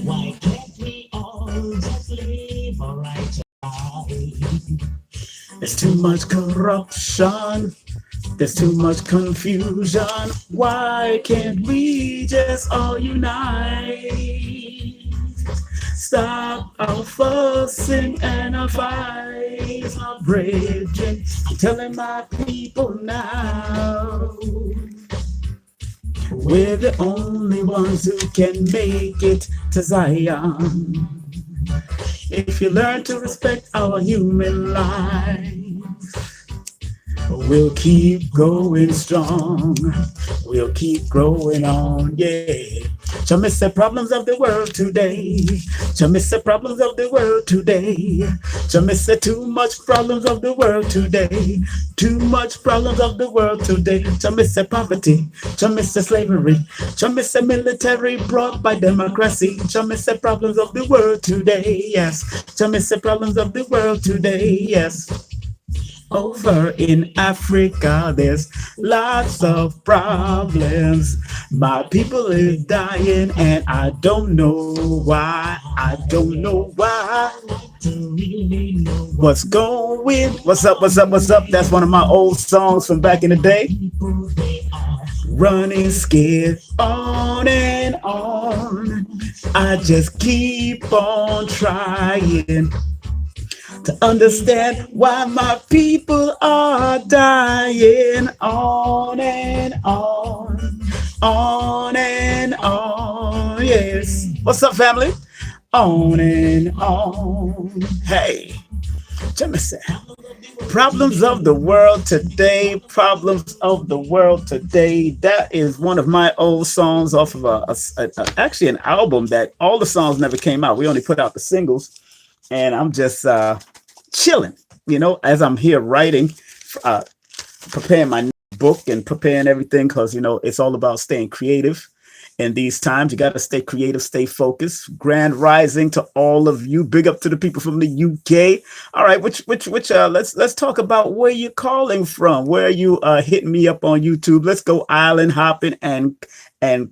Why can't we all just live a righteous life? There's too much corruption. There's too much confusion. Why can't we just all unite? Stop our fussing and our fights, our bridging. I'm telling my people now, we're the only ones who can make it to Zion. If you learn to respect our human life, we'll keep going strong. We'll keep growing on, yeah. Shall miss the problems of the world today. Shall miss the problems of the world today. Shall miss the too much problems of the world today. Too much problems of the world today. Shall miss the poverty. Shall miss the slavery. Shall miss the military brought by democracy. Shall miss the problems of the world today. Yes. Shall miss the problems of the world today. Yes. Over in Africa, there's lots of problems. My people is dying, and I don't know why. I don't know why. What's going? What's up? What's up? What's up? That's one of my old songs from back in the day. Running scared on and on. I just keep on trying to understand why my people are dying on and on and on. Yes. What's up, family? On and on. Hey, let me say, problems of the world today, problems of the world today. That is one of my old songs off of actually an album that all the songs never came out. We only put out the singles, and I'm just chilling, as I'm here writing, uh, preparing my book and preparing everything, because it's all about staying creative. In these times, you got to stay creative, stay focused. Grand rising to all of you. Big up to the people from the UK. All right, which let's talk about where you're calling from. Where you hitting me up on YouTube. Let's go island hopping and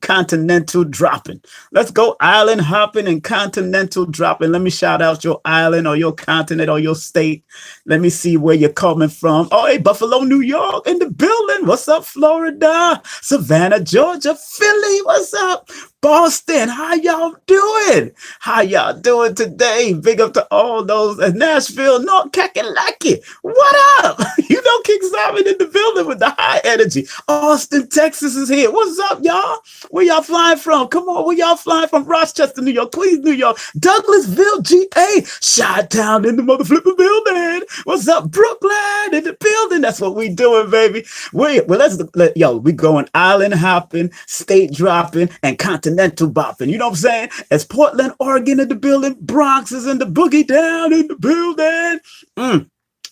continental dropping. Let's go island hopping and continental dropping. Let me shout out your island or your continent or your state. Let me see where you're coming from. Oh, hey, Buffalo, New York in the building. What's up, Florida? Savannah, Georgia, Philly. What's up? Boston, how y'all doing? How y'all doing today? Big up to all those in Nashville, North Kakalaki. What up? King Simon in the building with the high energy. Austin, Texas is here. What's up, y'all? Where y'all flying from? Come on, where y'all flying from? Rochester, New York, Queens, New York, Douglasville, GA, Chi-Town in the motherflipping building. What's up, Brooklyn in the building? That's what we doing, baby. We going island hopping, state dropping, and continental bopping. You know what I'm saying? As Portland, Oregon in the building, Bronx is in the boogie down in the building.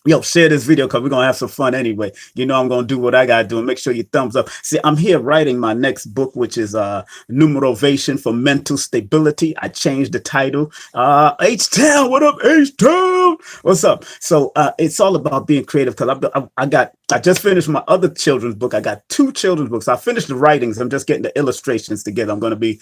Yo, share this video because we're going to have some fun anyway. I'm going to do what I got to do and make sure you thumbs up. See, I'm here writing my next book, which is Numerovation for Mental Stability. I changed the title. H-Town, what up, H-Town? What's up? So it's all about being creative because I just finished my other children's book. I got 2 children's books. I finished the writings. I'm just getting the illustrations together. I'm going to be,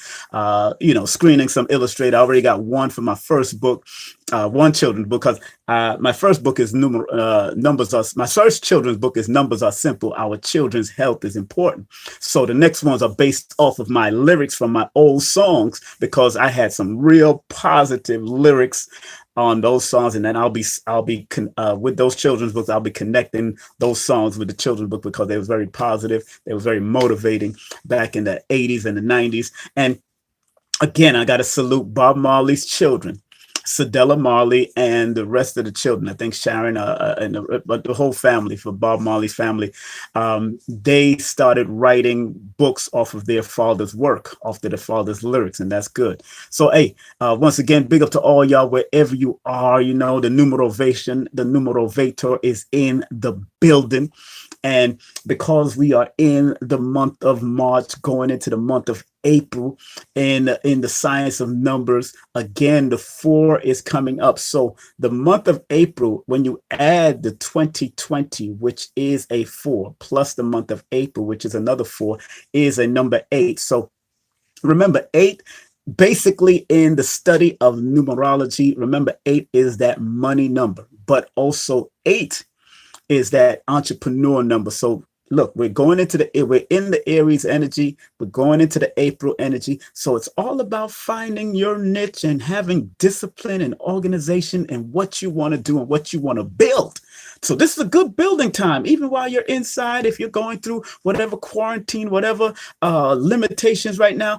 screening some illustrator. I already got one for my first book. One children's book, because my first book is numbers are my first children's book is Numbers Are Simple. Our children's health is important. So the next ones are based off of my lyrics from my old songs, because I had some real positive lyrics on those songs, and then I'll be with those children's books. I'll be connecting those songs with the children's book because they was very positive. They was very motivating back in the 80s and the 90s. And again, I got to salute Bob Marley's children, Cedella Marley, and the rest of the children. I think Sharon and the whole family, for Bob Marley's family, they started writing books off of their father's work, off of their father's lyrics, and that's good. So, hey, once again, big up to all y'all wherever you are. The Numerovation, the Numerovator is in the building. And because we are in the month of March, going into the month of April, and in the science of numbers, again, the 4 is coming up. So the month of April, when you add the 2020, which is a 4, plus the month of April, which is another 4, is a number 8. So remember, 8 basically in the study of numerology, remember 8 is that money number, but also 8 is that entrepreneur number. So look, we're in the Aries energy, we're going into the April energy. So it's all about finding your niche and having discipline and organization and what you want to do and what you want to build. So this is a good building time, even while you're inside. If you're going through whatever quarantine, whatever limitations right now.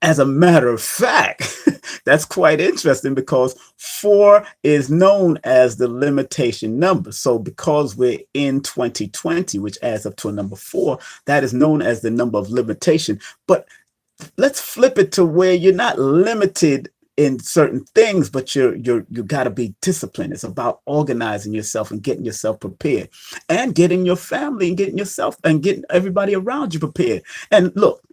As a matter of fact, that's quite interesting because 4 is known as the limitation number. So because we're in 2020, which adds up to a number 4, that is known as the number of limitation. But let's flip it to where you're not limited in certain things, but you got to be disciplined. It's about organizing yourself and getting yourself prepared and getting your family and getting yourself and getting everybody around you prepared. And look,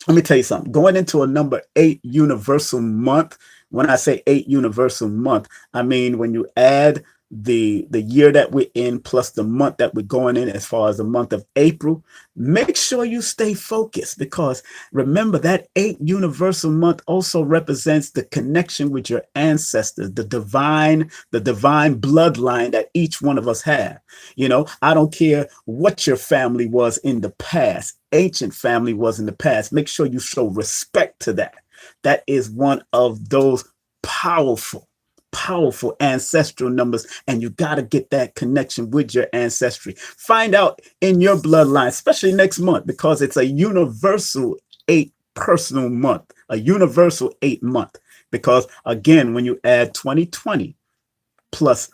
let me tell you something. Going into a number 8 universal month, when I say 8 universal month, I mean when you add the year that we're in plus the month that we're going in, as far as the month of April, make sure you stay focused, because remember that 8 universal month also represents the connection with your ancestors, the divine bloodline that each one of us have. You know, I don't care what your family was in the past, ancient family was in the past. Make sure you show respect to that. That is one of those powerful ancestral numbers, and you got to get that connection with your ancestry. Find out in your bloodline, especially next month, because it's a universal 8 personal month, a universal 8 month. Because again, when you add 2020 plus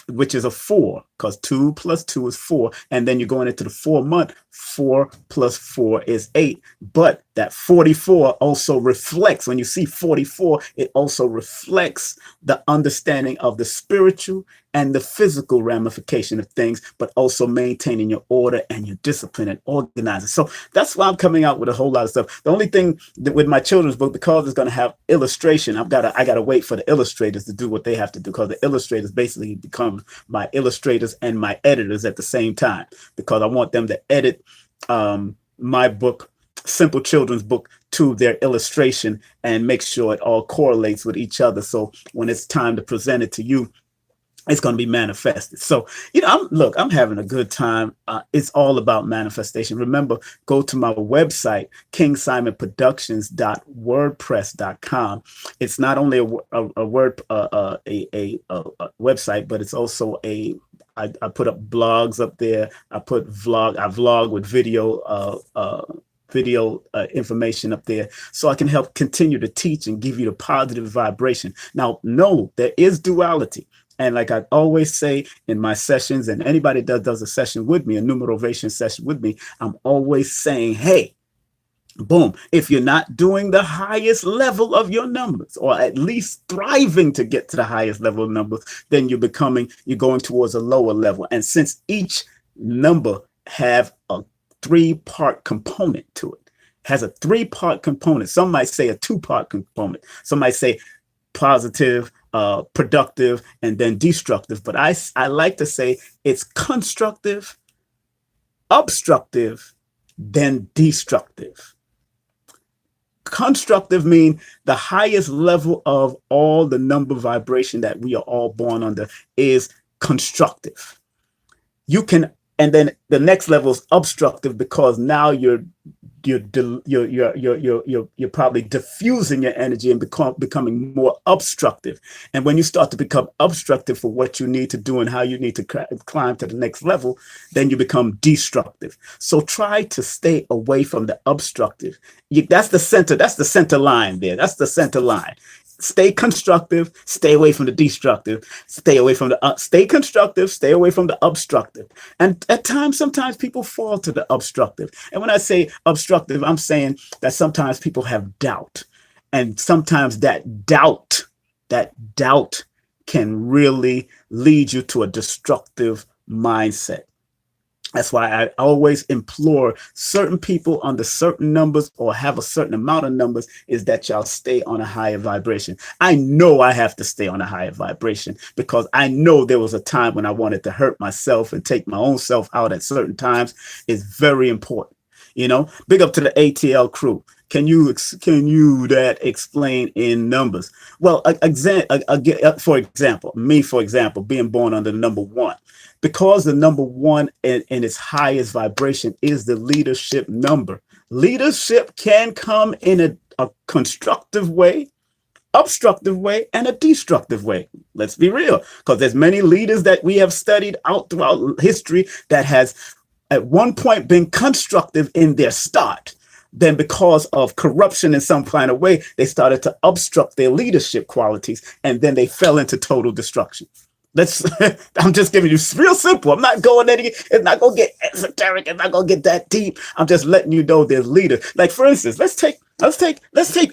which is a 4, because 2 plus 2 is 4, and then you're going into the 4 month. 4 plus 4 is 8, but that 44 also reflects, when you see 44, it also reflects the understanding of the spiritual and the physical ramification of things, but also maintaining your order and your discipline and organizing. So that's why I'm coming out with a whole lot of stuff. The only thing that with my children's book, because it's going to have illustration, I gotta wait for the illustrators to do what they have to do, because the illustrators basically become my illustrators and my editors at the same time, because I want them to edit my book, simple children's book, to their illustration and make sure it all correlates with each other. So when it's time to present it to you, it's going to be manifested. So, you know, I'm having a good time. It's all about manifestation. Remember, go to my website, kingsimonproductions.wordpress.com. It's not only a website, but it's also I put up blogs up there. I vlog with video information up there, so I can help continue to teach and give you the positive vibration. Now, no, there is duality. And like I always say in my sessions, and anybody that does a session with me, a numerovation session with me, I'm always saying, hey, boom, if you're not doing the highest level of your numbers, or at least thriving to get to the highest level of numbers, then you're going towards a lower level. And since each number have a 3-part component to it, has a 3-part component. Some might say a 2-part component. Some might say positive, productive, and then destructive. But I like to say it's constructive, obstructive, then destructive. Constructive mean the highest level of all the number vibration that we are all born under is constructive. And then the next level is obstructive, because now you're probably diffusing your energy and becoming more obstructive. And when you start to become obstructive for what you need to do and how you need to climb to the next level, then you become destructive. So try to stay away from the obstructive. That's the center. That's the center line there. That's the center line. Stay constructive, stay away from the destructive, stay constructive, stay away from the obstructive. And at times, sometimes people fall to the obstructive. And when I say obstructive, I'm saying that sometimes people have doubt. And sometimes that doubt can really lead you to a destructive mindset. That's why I always implore certain people under certain numbers, or have a certain amount of numbers, is that y'all stay on a higher vibration. I know I have to stay on a higher vibration, because I know there was a time when I wanted to hurt myself and take my own self out at certain times. It's very important. You know, big up to the ATL crew. Can you that explain in numbers? Well, for example, for example, being born under the number one, because the number one in its highest vibration is the leadership number. Leadership can come in a constructive way, obstructive way, and a destructive way. Let's be real, because there's many leaders that we have studied out throughout history that has at one point been constructive in their start. Then because of corruption in some kind of way, they started to obstruct their leadership qualities, and then they fell into total destruction. Let's I'm just giving you real simple. I'm not going any, it's not gonna get esoteric, it's not gonna get that deep. I'm just letting you know there's leaders. Like for instance, let's take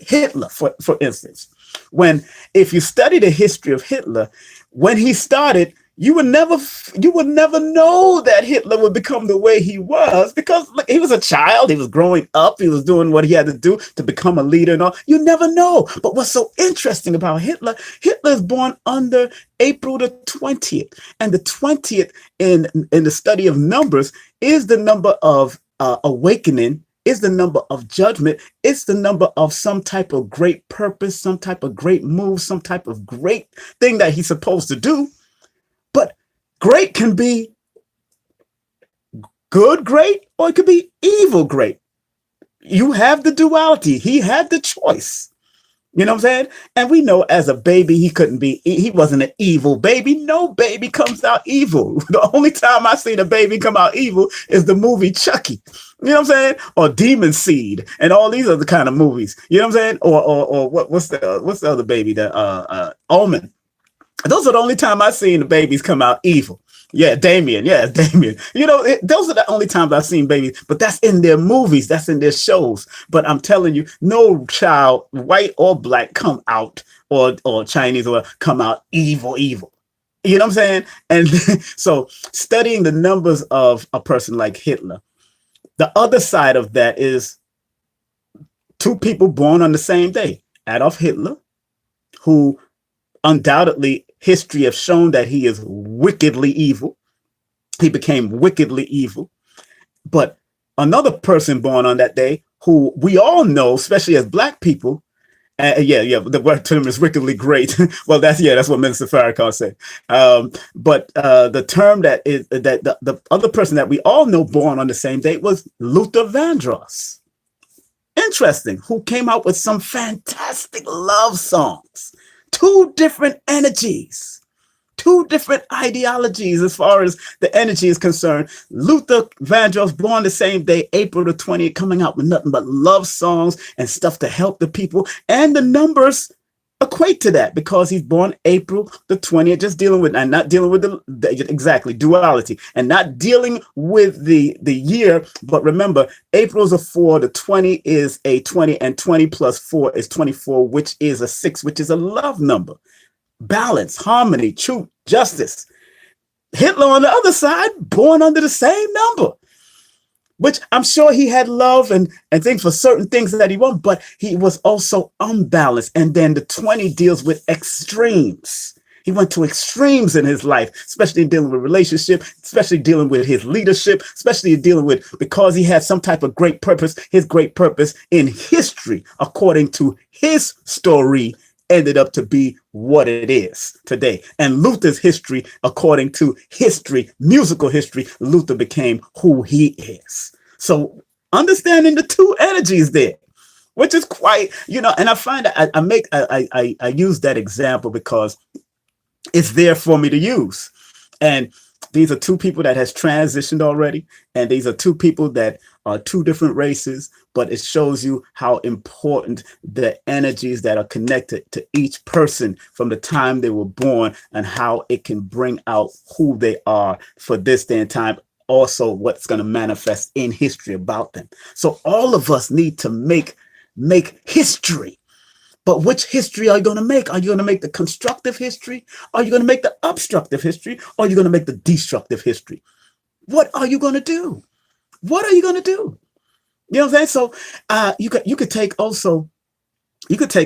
Hitler for instance. When if you study the history of Hitler, when he started, you would never know that Hitler would become the way he was, because look, he was a child, he was growing up, he was doing what he had to do to become a leader and all. You never know. But what's so interesting about Hitler is born under April the 20th. And the 20th in the study of numbers is the number of awakening, is the number of judgment, it's the number of some type of great purpose, some type of great move, some type of great thing that he's supposed to do. But great can be good great, or it could be evil great. You have the duality. He had the choice. You know what I'm saying? And we know as a baby, he wasn't an evil baby. No baby comes out evil. The only time I seen a baby come out evil is the movie Chucky. You know what I'm saying? Or Demon Seed and all these other kind of movies. You know what I'm saying? Or what's the other baby that Omen. Those are the only time I've seen the babies come out evil. Yeah, Damien. You know, those are the only times I've seen babies, but that's in their movies, that's in their shows. But I'm telling you, no child, white or black, come out, or Chinese, or come out evil. You know what I'm saying? And so studying the numbers of a person like Hitler, the other side of that is two people born on the same day. Adolf Hitler, who undoubtedly history have shown that he is wickedly evil. He became wickedly evil. But another person born on that day, who we all know, especially as black people, the word term is wickedly great. Well, that's what Minister Farrakhan said. But the term that is that the other person that we all know born on the same day was Luther Vandross. Interesting, who came out with some fantastic love songs. Two different energies, two different ideologies as far as the energy is concerned. Luther Vandross, born the same day, April the 20th, coming out with nothing but love songs and stuff to help the people. And the numbers equate to that, because he's born April the 20th, just dealing with, and not dealing with the duality, and not dealing with the year. But remember, April's a 4, the 20 is a 20, and 20 plus 4 is 24, which is a 6, which is a love number. Balance, harmony, truth, justice. Hitler on the other side, born under the same number, which I'm sure he had love and things for certain things that he wanted, but he was also unbalanced. And then the 20 deals with extremes. He went to extremes in his life, especially in dealing with relationship, especially dealing with his leadership, especially dealing with, because he had some type of great purpose. His great purpose in history, according to his story, ended up to be what it is today. And Luther's history, according to history, musical history, Luther became who he is. So understanding the two energies there, which is quite, and I find that I use that example because it's there for me to use. And these are two people that has transitioned already. And these are two people that are two different races, but it shows you how important the energies that are connected to each person from the time they were born, and how it can bring out who they are for this day and time. Also, what's going to manifest in history about them. So all of us need to make history. But which history are you going to make? Are you going to make the constructive history? Are you going to make the obstructive history? Or are you going to make the destructive history? What are you going to do? What are you going to do? You know what I'm saying? So you could take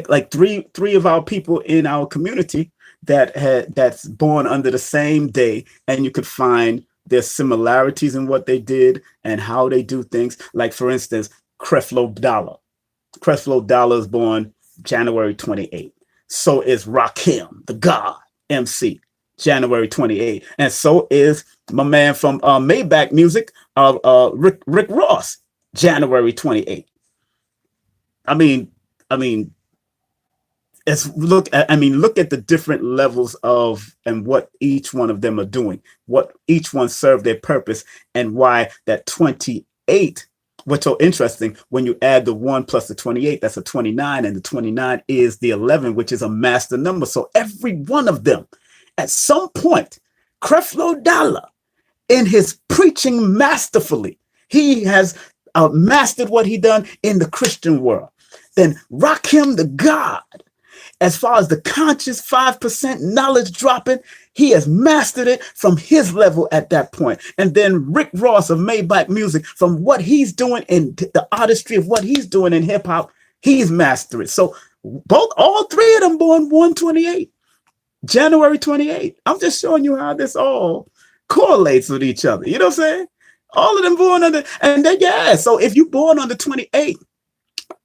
like three of our people in our community that's born under the same day, and you could find their similarities in what they did and how they do things. Like, for instance, Creflo Dollar. Creflo Dollar is born January 28th. So is Rakim, the God MC, January 28th. And so is my man from Maybach Music, Rick Ross, January 28th. I mean, I mean, look at the different levels of and what each one of them are doing, what each one served their purpose, and why that 28, what's so interesting, when you add the 1 plus the 28, that's a 29, and the 29 is the 11, which is a master number. So every one of them at some point, Creflo Dollar, in his preaching masterfully, he has mastered what he done in the Christian world. Then Rakim the God, as far as the conscious 5% knowledge dropping, he has mastered it from his level at that point. And then Rick Ross of Maybach Music, from what he's doing in the artistry of what he's doing in hip hop, he's mastered it. So all three of them born 128, January 28. I'm just showing you how this all correlates with each other. You know what I'm saying? All of them born under, and then, yeah. So if you born on the 28,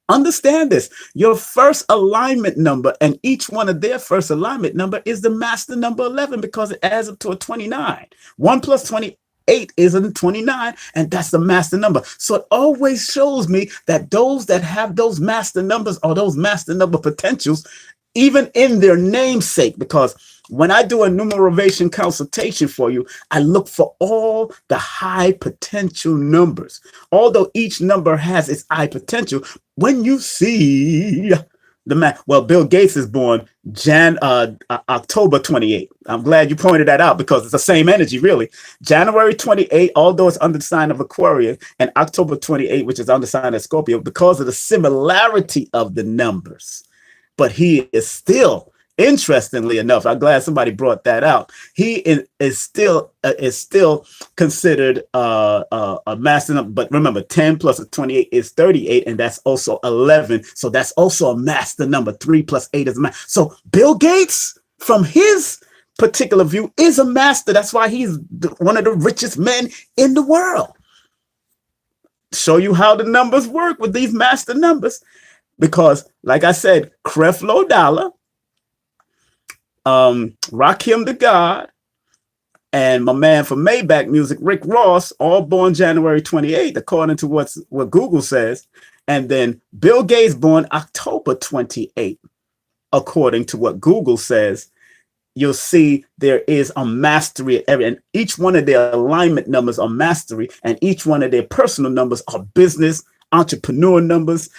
understand this, your first alignment number and each one of their first alignment number is the master number 11 because it adds up to a 29. 1 plus 28 is a 29, and that's the master number. So it always shows me that those that have those master numbers or those master number potentials, even in their namesake, because when I do a numerovation consultation for you, I look for all the high potential numbers. Although each number has its high potential, when you see the math, well, Bill Gates is born October 28. I'm glad you pointed that out because it's the same energy, really. January 28, although it's under the sign of Aquarius, and October 28, which is under the sign of Scorpio, because of the similarity of the numbers. But he is still, interestingly enough, I'm glad somebody brought that out. He is still considered a master number. But remember, 10 plus 28 is 38, and that's also 11. So that's also a master number. 3 plus 8 is a master. So Bill Gates, from his particular view, is a master. That's why he's one of the richest men in the world. Show you how the numbers work with these master numbers. Because, like I said, Creflo Dollar, Rakim the God, and my man from Maybach Music, Rick Ross, all born January 28th, according to what Google says. And then Bill Gates born October 28th, according to what Google says. You'll see there is a mastery, and each one of their alignment numbers are mastery, and each one of their personal numbers are business, entrepreneur numbers,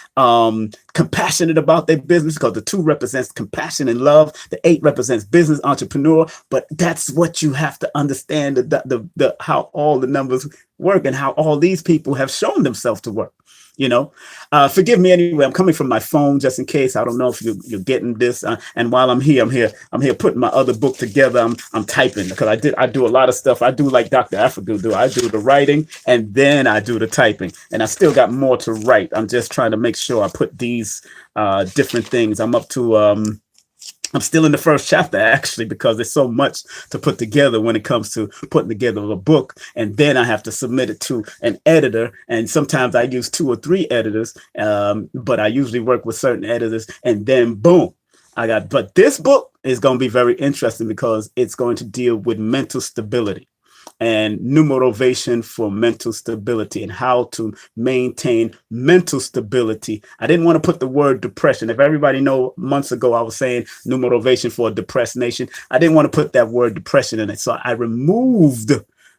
compassionate about their business, because the 2 represents compassion and love. The 8 represents business, entrepreneur. But that's what you have to understand, the how all the numbers work and how all these people have shown themselves to work. You know, forgive me anyway. I'm coming from my phone just in case. I don't know if you're getting this. And while I'm here putting my other book together. I'm typing because I do a lot of stuff. I do like Dr. Africa do. I do the writing and then I do the typing. And I still got more to write. I'm just trying to make sure I put these different things. I'm up to I'm still in the first chapter, actually, because there's so much to put together when it comes to putting together a book. And then I have to submit it to an editor. And sometimes I use 2 or 3 editors, but I usually work with certain editors. And then, boom, but this book is going to be very interesting because it's going to deal with mental stability and numerovation for mental stability and how to maintain mental stability. I didn't want to put the word depression. If everybody know, months ago I was saying numerovation for a depressed nation. I didn't want to put that word depression in it. So I removed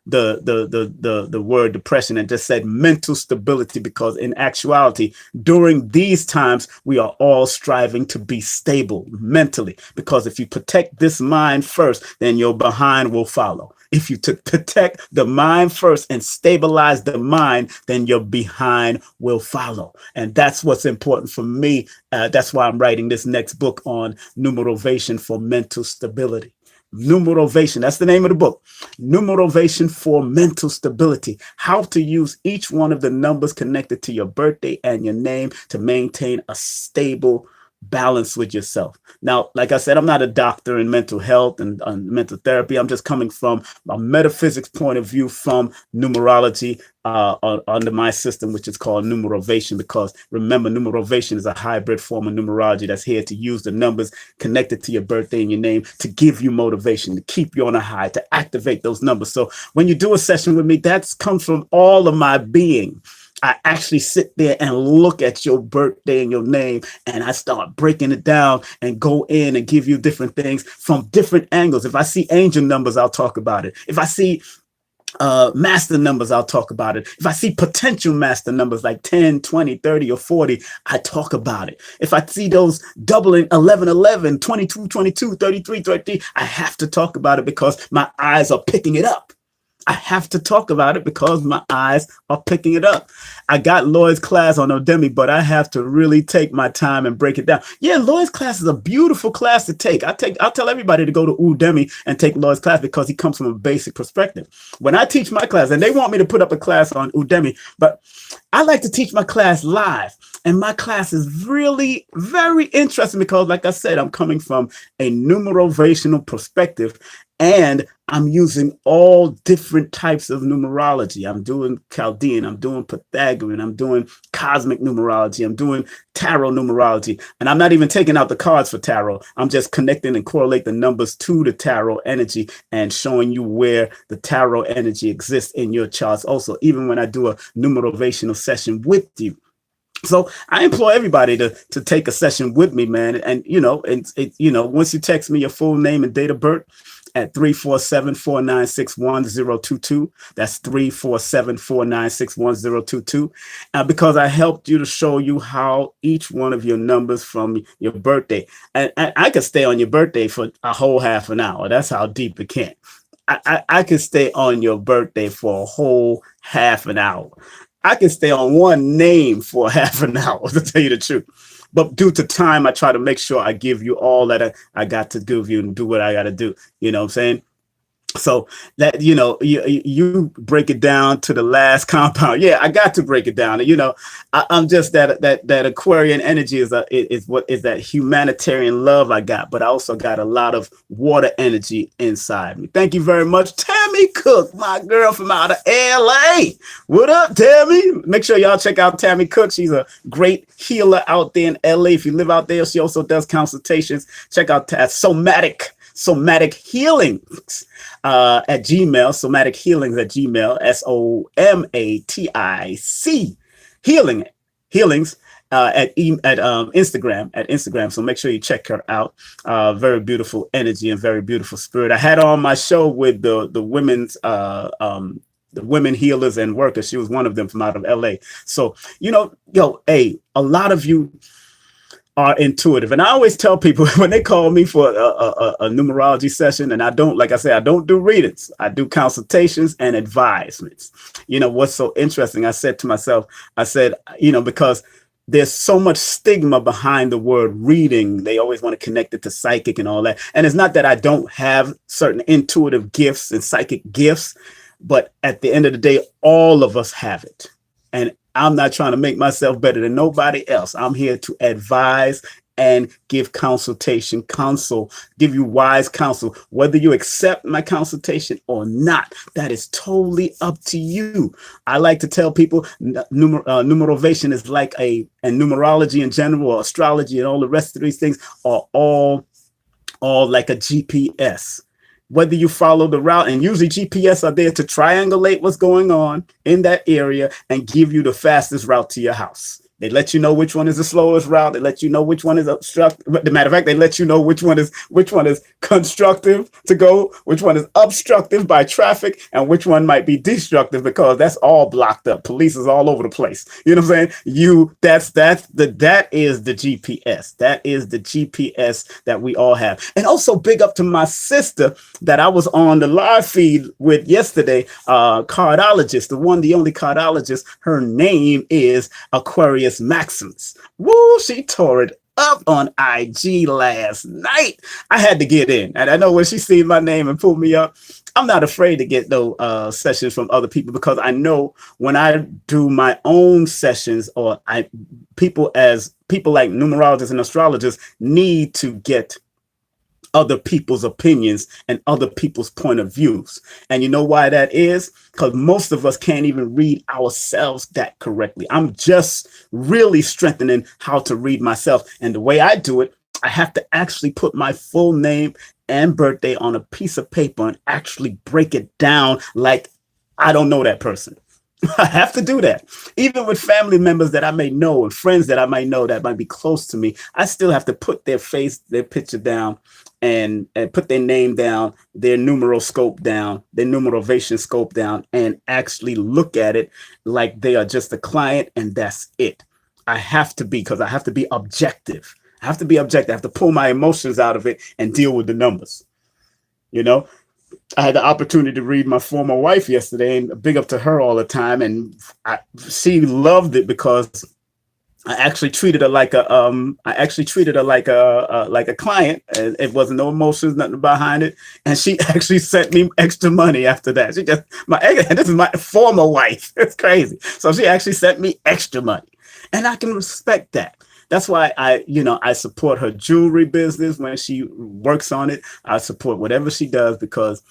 the word depression and just said mental stability, because in actuality, during these times, we are all striving to be stable mentally, because if you protect this mind first, then your behind will follow. If you protect the mind first and stabilize the mind, then your behind will follow. And that's what's important for me. That's why I'm writing this next book on numerovation for mental stability. Numerovation, that's the name of the book. Numerovation for mental stability. How to use each one of the numbers connected to your birthday and your name to maintain a stable balance with yourself. Now, like I said, I'm not a doctor in mental health and mental therapy. I'm just coming from a metaphysics point of view from numerology under my system, which is called Numerovation, because remember, Numerovation is a hybrid form of numerology that's here to use the numbers connected to your birthday and your name to give you motivation, to keep you on a high, to activate those numbers. So when you do a session with me, that comes from all of my being. I actually sit there and look at your birthday and your name, and I start breaking it down and go in and give you different things from different angles. If I see angel numbers, I'll talk about it. If I see master numbers, I'll talk about it. If I see potential master numbers like 10, 20, 30, or 40, I talk about it. If I see those doubling 11, 11, 22, 22, 33, 33, I have to talk about it because my eyes are picking it up. I have to talk about it because my eyes are picking it up. I got Lloyd's class on Udemy, but I have to really take my time and break it down. Yeah, Lloyd's class is a beautiful class to take. I'll tell everybody to go to Udemy and take Lloyd's class because he comes from a basic perspective. When I teach my class, and they want me to put up a class on Udemy, but I like to teach my class live. And my class is really very interesting because, like I said, I'm coming from a numerovational perspective. And I'm using all different types of numerology. I'm doing Chaldean, I'm doing Pythagorean, I'm doing cosmic numerology, I'm doing tarot numerology. And I'm not even taking out the cards for tarot. I'm just connecting and correlate the numbers to the tarot energy and showing you where the tarot energy exists in your charts also, even when I do a numerovational session with you. So I implore everybody to take a session with me, man. And, once you text me your full name and date of birth, at 347-496-1022. That's 347-496-1022. Because I helped you to show you how each one of your numbers from your birthday, and I could stay on your birthday for a whole half an hour. That's how deep it can. I could stay on your birthday for a whole half an hour. I can stay on one name for half an hour, to tell you the truth. But due to time, I try to make sure I give you all that I got to give you and do what I got to do. You know what I'm saying? So that, you break it down to the last compound. Yeah, I got to break it down. I'm just that Aquarian energy is that humanitarian love I got, but I also got a lot of water energy inside me. Thank you very much, Tammy Cook, my girl from out of LA. What up, Tammy? Make sure y'all check out Tammy Cook. She's a great healer out there in LA. If you live out there, she also does consultations. Check out Somatic Healings at Gmail, Somatic Healings at Gmail, SOMATIC Healings at Instagram. So make sure you check her out. Very beautiful energy and very beautiful spirit. I had her on my show with the women healers and workers. She was one of them from out of LA. So, a lot of you are intuitive. And I always tell people when they call me for a numerology session, and I don't do readings. I do consultations and advisements. What's so interesting, I said to myself, because there's so much stigma behind the word reading. They always want to connect it to psychic and all that. And it's not that I don't have certain intuitive gifts and psychic gifts, but at the end of the day, all of us have it. And I'm not trying to make myself better than nobody else. I'm here to advise and give give you wise counsel. Whether you accept my consultation or not, that is totally up to you. I like to tell people numerovation is like and numerology in general, or astrology and all the rest of these things are all like a GPS. Whether you follow the route, and usually GPS are there to triangulate what's going on in that area and give you the fastest route to your house. They let you know which one is the slowest route. They let you know which one is obstructive. But the matter of fact, they let you know which one is constructive to go, which one is obstructive by traffic, and which one might be destructive because that's all blocked up. Police is all over the place. You know what I'm saying? That is the GPS. That is the GPS that we all have. And also big up to my sister that I was on the live feed with yesterday, cardologist, the only cardologist. Her name is Aquarius Maximus. Woo, she tore it up on IG last night. I had to get in. And I know when she seen my name and pulled me up, I'm not afraid to get those sessions from other people, because I know when I do my own sessions, or people like numerologists and astrologers need to get other people's opinions and other people's point of views. And you know why that is? Because most of us can't even read ourselves that correctly. I'm just really strengthening how to read myself. And the way I do it, I have to actually put my full name and birthday on a piece of paper and actually break it down like I don't know that person. I have to do that. Even with family members that I may know and friends that I might know that might be close to me, I still have to put their face, their picture down, and put their name down, their numeroscope down, their numerovation scope down, and actually look at it like they are just a client, and that's it. I have to be, because I have to be objective. I have to be objective. I have to pull my emotions out of it and deal with the numbers. You know, I had the opportunity to read my former wife yesterday, and big up to her all the time. And she loved it because I actually treated her like a client. It wasn't no emotions, nothing behind it. And she actually sent me extra money after that. She just, and this is my former wife. It's crazy. So she actually sent me extra money, and I can respect that. That's why I support her jewelry business when she works on it. I support whatever she does, because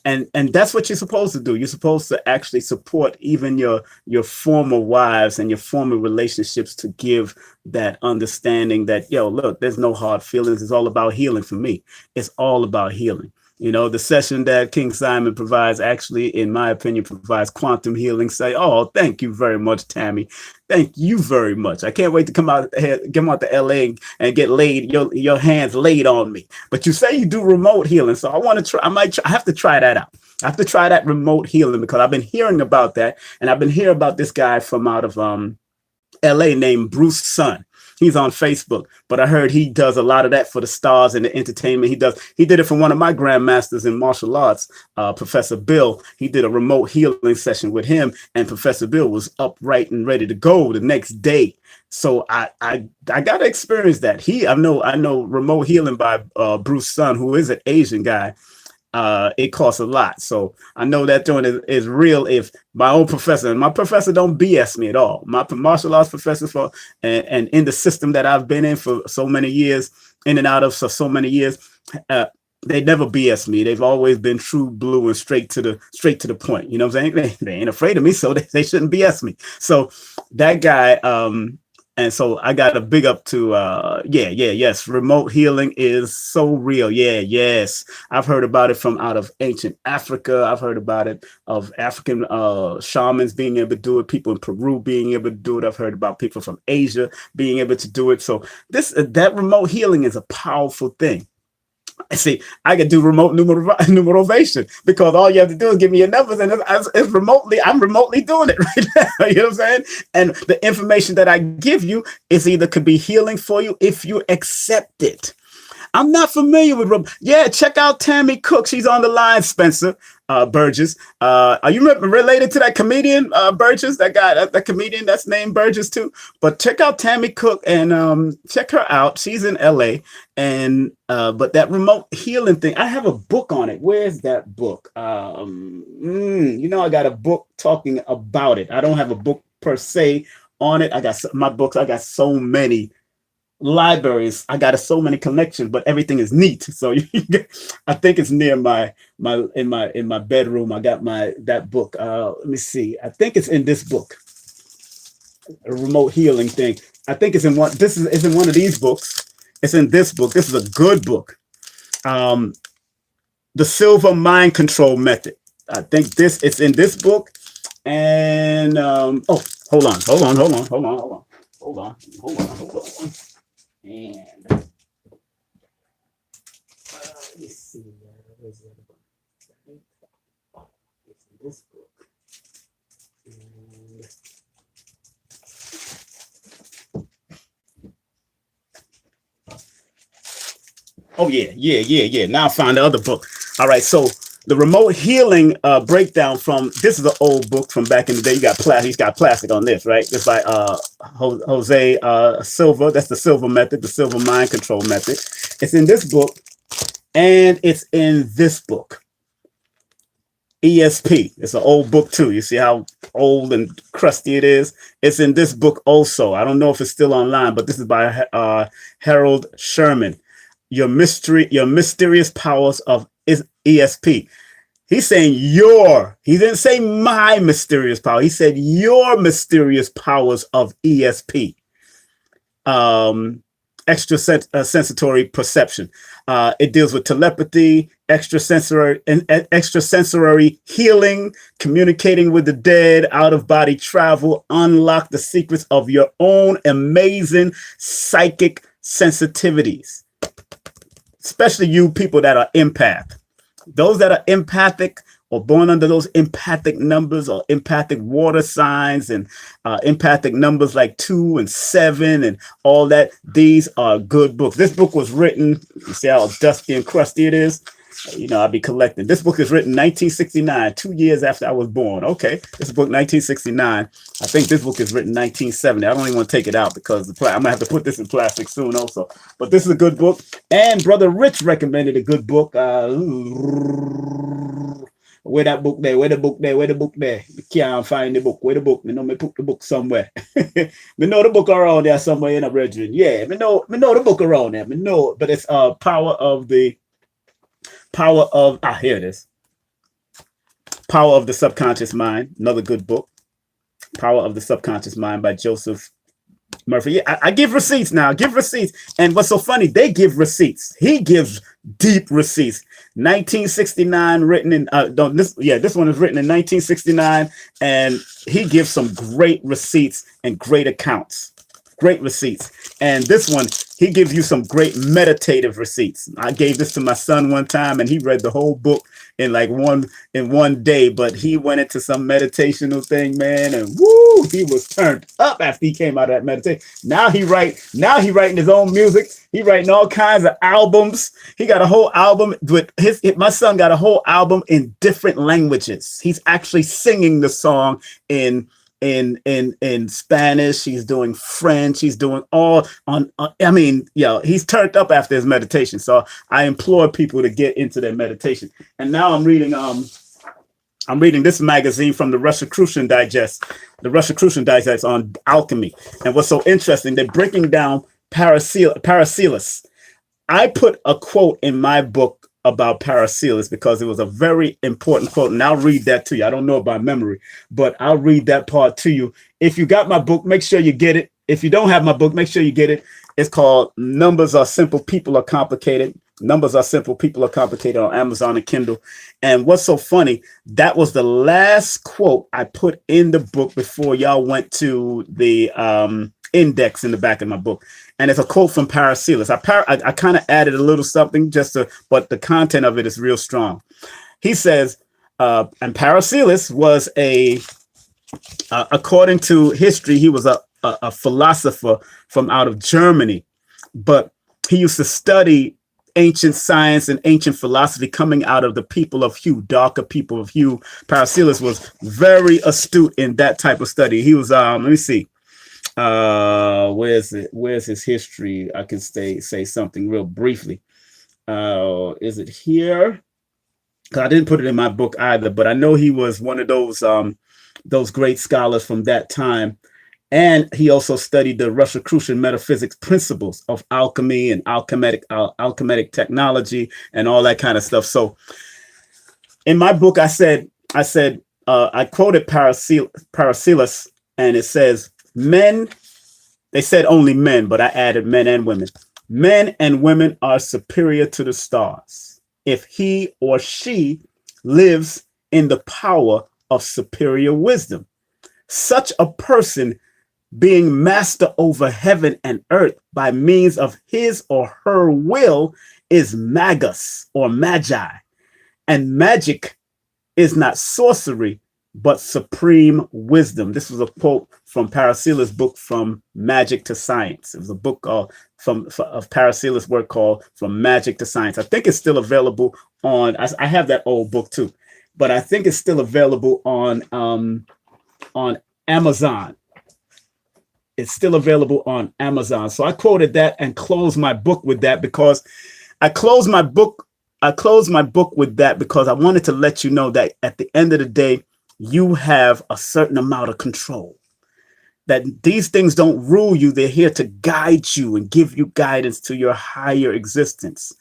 and that's what you're supposed to do. You're supposed to actually support even your former wives and your former relationships, to give that understanding that, look, there's no hard feelings. It's all about healing. For me, it's all about healing. The session that King Simon provides, actually, in my opinion, provides quantum healing. Say, oh, thank you very much, Tammy. Thank you very much. I can't wait to come out to LA and get laid, your hands laid on me. But you say you do remote healing, so I want to try. I have to try that out. I have to try that remote healing, because I've been hearing about that, and I've been hearing about this guy from out of LA named Bruce Sun. He's on Facebook, but I heard he does a lot of that for the stars and the entertainment. He did it for one of my grandmasters in martial arts, Professor Bill. He did a remote healing session with him, and Professor Bill was upright and ready to go the next day. So I got to experience that. I know remote healing by Bruce Sun, who is an Asian guy. It costs a lot. So I know that joint is real. If my own professor, and my professor don't BS me at all. My martial arts professor and in the system that I've been in for so many years, in and out of so many years, they never BS me. They've always been true blue and straight to the point. You know what I'm saying? They ain't afraid of me, so they shouldn't BS me. So that guy, and so I got a big up to, yes. Remote healing is so real. Yes. I've heard about it from out of ancient Africa. I've heard about it of African shamans being able to do it. People in Peru being able to do it. I've heard about people from Asia being able to do it. So that remote healing is a powerful thing. See, I can do remote numerovation, because all you have to do is give me your numbers, and I'm remotely doing it right now. You know what I'm saying? And the information that I give you could be healing for you if you accept it. I'm not familiar with check out Tammy Cook. She's on the line, Spencer Burgess. Are you related to that comedian Burgess? That guy, that comedian that's named Burgess too. But check out Tammy Cook and check her out. She's in LA. And but that remote healing thing, I have a book on it. Where's that book? I got a book talking about it. I don't have a book per se on it. I got my books. I got so many libraries. I got so many connections, but everything is neat. So I think it's near my bedroom. I got that book. Let me see. I think it's in this book, a remote healing thing. I think it's in one. This is in one of these books. It's in this book. This is a good book. The Silver Mind Control Method. I think it's in this book. And hold on. And let me see. Where's the other one? It's in this book. Oh yeah. Now I found the other book. All right, so The remote healing breakdown from, this is an old book from back in the day. He's got plastic on this, right? It's by Jose Silva. That's the Silva method, the Silva mind control method. It's in this book, and it's in this book. ESP. It's an old book too. You see how old and crusty it is? It's in this book also. I don't know if it's still online, but this is by Harold Sherman. Your mysterious powers of ESP. He's saying he didn't say my mysterious power. He said your mysterious powers of ESP. Extrasensory perception. It deals with telepathy, extrasensory healing, communicating with the dead, out-of-body travel, unlock the secrets of your own amazing psychic sensitivities. Especially you people that are empath. Those that are empathic or born under those empathic numbers or empathic water signs and empathic numbers like 2 and 7 and all that, these are good books. This book was written, you see how dusty and crusty it is? You know, I'll be collecting. This book is written 1969, 2 years after I was born. Okay, this is book 1969. I think this book is written 1970. I don't even want to take it out because I'm going to have to put this in plastic soon also. But this is a good book. And Brother Rich recommended a good book. Where that book there? Where the book there? Where the book there? You can't find the book. Where the book? Me know me put the book somewhere. Me know the book around there somewhere in a brethren. Yeah, me know the book around there. Me know, but it's here it is. Power of the Subconscious Mind, another good book. Power of the Subconscious Mind by Joseph Murphy. Yeah, I give receipts now. Give receipts. And what's so funny, they give receipts. He gives deep receipts. 1969 written in this one is written in 1969, and he gives some great receipts and great accounts. Great receipts. And this one, he gives you some great meditative receipts. I gave this to my son one time and he read the whole book in one day, but he went into some meditational thing, man, and woo, he was turned up after he came out of that meditation. Now he writing his own music. He writing all kinds of albums. He got a whole album with my son got a whole album in different languages. He's actually singing the song in Spanish. He's doing French. He's doing all on he's turned up after his meditation. So I implore people to get into their meditation. And now I'm reading this magazine from the Rosicrucian Digest. The Rosicrucian Digest on alchemy. And what's so interesting, they're breaking down Paracelsus. I put a quote in my book about Paracelsus because it was a very important quote, and I'll read that to you. I don't know it by memory, but I'll read that part to you. If you got my book, make sure you get it. If you don't have my book, make sure you get it. It's called Numbers Are Simple, People Are Complicated. Numbers Are Simple, People Are Complicated on Amazon and Kindle. And what's so funny, that was the last quote I put in the book before y'all went to the index in the back of my book. And it's a quote from Paracelsus. I kind of added a little something but the content of it is real strong. He says, and Paracelsus was according to history, he was a philosopher from out of Germany, but he used to study ancient science and ancient philosophy coming out of the people of hue, darker people of hue. Paracelsus was very astute in that type of study. He was, let me see. Where's his history? I can say something real briefly. Is it here? I didn't put it in my book either, but I know he was one of those great scholars from that time. And he also studied the Rosicrucian metaphysics principles of alchemy and alchemic technology and all that kind of stuff. So in my book, I quoted Paracelsus, and it says, men, they said only men, but I added men and women. Men and women are superior to the stars if he or she lives in the power of superior wisdom. Such a person, being master over heaven and earth by means of his or her will, is magus or magi. And magic is not sorcery, but supreme wisdom. This was a quote from Paracelsus' book, From Magic to Science. It was a book called of Paracelsus' work called From Magic to Science. I think it's still available on, I have that old book too, but I think it's still available on Amazon. It's still available on Amazon. So I quoted that and closed my book with that, because I closed my book with that because I wanted to let you know that at the end of the day, you have a certain amount of control. That these things don't rule you. They're here to guide you and give you guidance to your higher existence.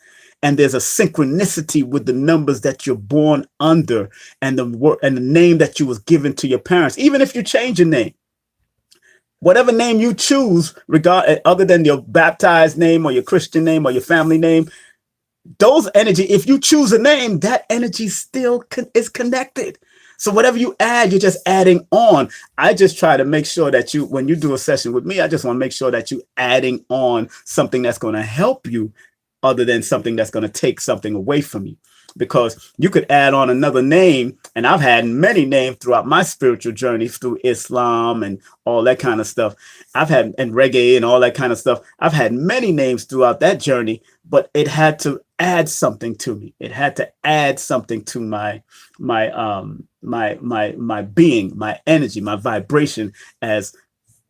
And there's a synchronicity with the numbers that you're born under and the name that you was given to your parents. Even if you change your name, whatever name you choose, other than your baptized name or your Christian name or your family name, those energy, if you choose a name, that energy still is connected. So whatever you add, you're just adding on. I just try to make sure that when you do a session with me, I just want to make sure that you're adding on something that's going to help you, other than something that's going to take something away from you. Because you could add on another name, and I've had many names throughout my spiritual journey through Islam and all that kind of stuff. And reggae and all that kind of stuff. I've had many names throughout that journey, but it had to add something to me. It had to add something to my being, my energy, my vibration as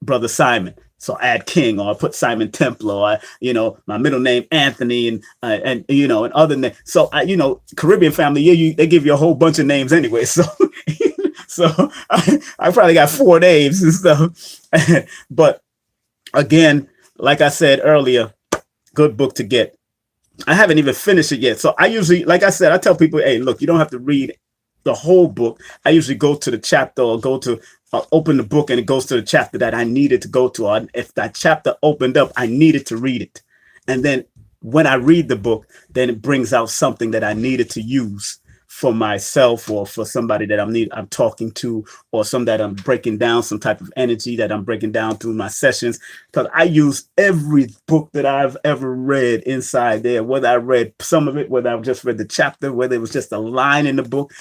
Brother Simon. So I add King, or I put Simon Templar, or my middle name Anthony, and other names. So Caribbean family, they give you a whole bunch of names anyway. So so I probably got 4 names and stuff. But again, like I said earlier, good book to get. I haven't even finished it yet. So I usually, like I said, I tell people, hey, look, you don't have to read the whole book. I usually go to the chapter, or open the book and it goes to the chapter that I needed to go to. Or if that chapter opened up, I needed to read it. And then when I read the book, then it brings out something that I needed to use for myself, or for somebody that I'm talking to, or some that I'm breaking down, some type of energy that I'm breaking down through my sessions. Because I use every book that I've ever read inside there, whether I read some of it, whether I just read the chapter, whether it was just a line in the book.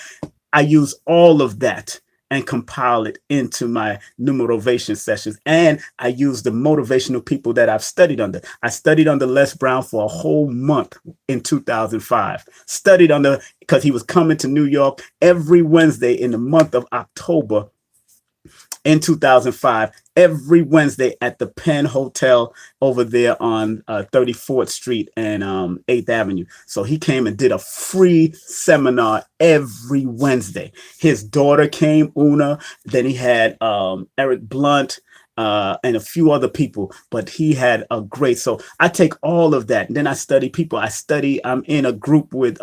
I use all of that and compile it into my Numerovation sessions. And I use the motivational people that I've studied under. I studied under Les Brown for a whole month in 2005. Studied under, because he was coming to New York every Wednesday in the month of October in 2005, every Wednesday at the Penn Hotel over there on 34th Street and 8th Avenue. So he came and did a free seminar every Wednesday. His daughter came, Una. Then he had Eric Blunt and a few other people, but he had a great, so I take all of that. And then I study people. I'm in a group with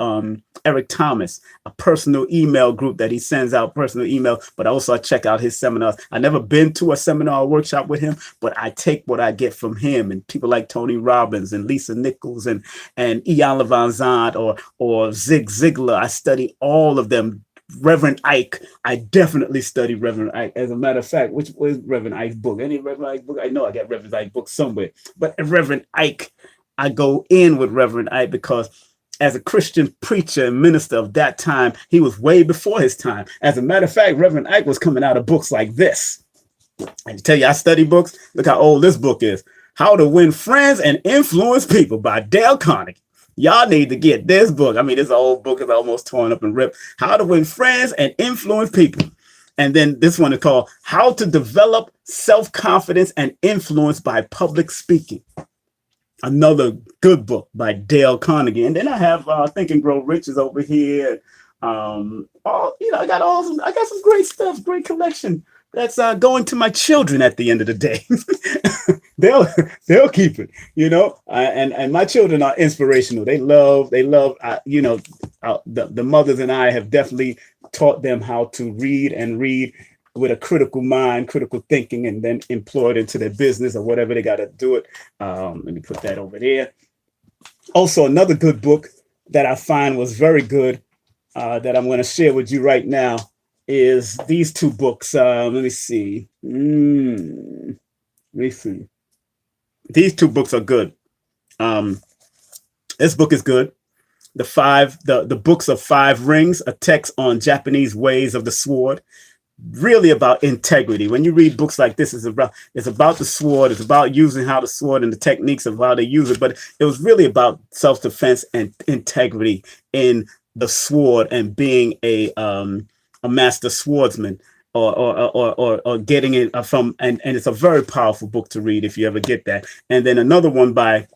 Eric Thomas, a personal email group that he sends out personal email, but also I check out his seminars. I've never been to a seminar or workshop with him, but I take what I get from him and people like Tony Robbins and Lisa Nichols and Ian Van Zandt or Zig Ziglar. I study all of them. Reverend Ike, I definitely study Reverend Ike. As a matter of fact, which was Reverend Ike's book? Any Reverend Ike book? I know I got Reverend Ike book somewhere, but Reverend Ike, I go in with Reverend Ike because as a Christian preacher and minister of that time, he was way before his time. As a matter of fact, Reverend Ike was coming out of books like this. I tell you, I study books. Look how old this book is. How to Win Friends and Influence People by Dale Carnegie. Y'all need to get this book. I mean, this old book is almost torn up and ripped. How to Win Friends and Influence People. And then this one is called How to Develop Self-Confidence and Influence by Public Speaking. Another good book by Dale Carnegie. And then I have Think and Grow Rich is over here. I got some great stuff, great collection. That's going to my children at the end of the day. they'll keep it, and my children are inspirational. They love, the mothers and I have definitely taught them how to read with a critical mind, critical thinking, and then employ it into their business or whatever they got to do it. Let me put that over there. Also, another good book that I find was very good that I'm going to share with you right now is these two books. Let me see. These two books are good. This book is good. The Books of Five Rings, a text on Japanese ways of the sword. really about integrity. When you read books like this, it's about the sword. It's about using how the sword and the techniques of how they use it. But it was really about self-defense and integrity in the sword and being a master swordsman. Or getting it from, and it's a very powerful book to read if you ever get that. And then another one by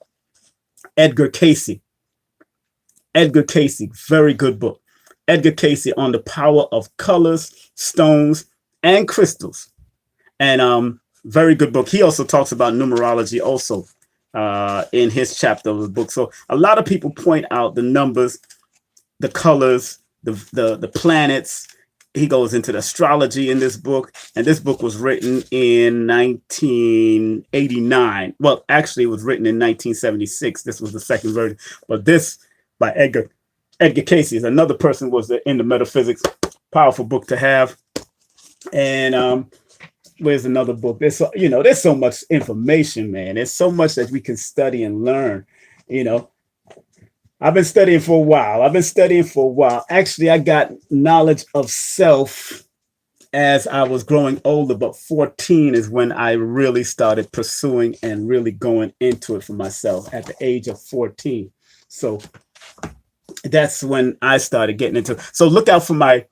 Edgar Cayce. Edgar Cayce, very good book. Edgar Cayce on the power of colors, stones, and crystals. And very good book. He also talks about numerology also in his chapter of the book. So a lot of people point out the numbers, the colors, the planets. He goes into the astrology in this book. And this book was written in 1989. Well, actually, it was written in 1976. This was the second version. But this by Edgar Cayce is another person was in the metaphysics. Powerful book to have. And where's another book? There's so much information, man. There's so much that we can study and learn. I've been studying for a while. Actually, I got knowledge of self as I was growing older, but 14 is when I really started pursuing and really going into it for myself at the age of 14. So that's when I started getting into it. So look out for my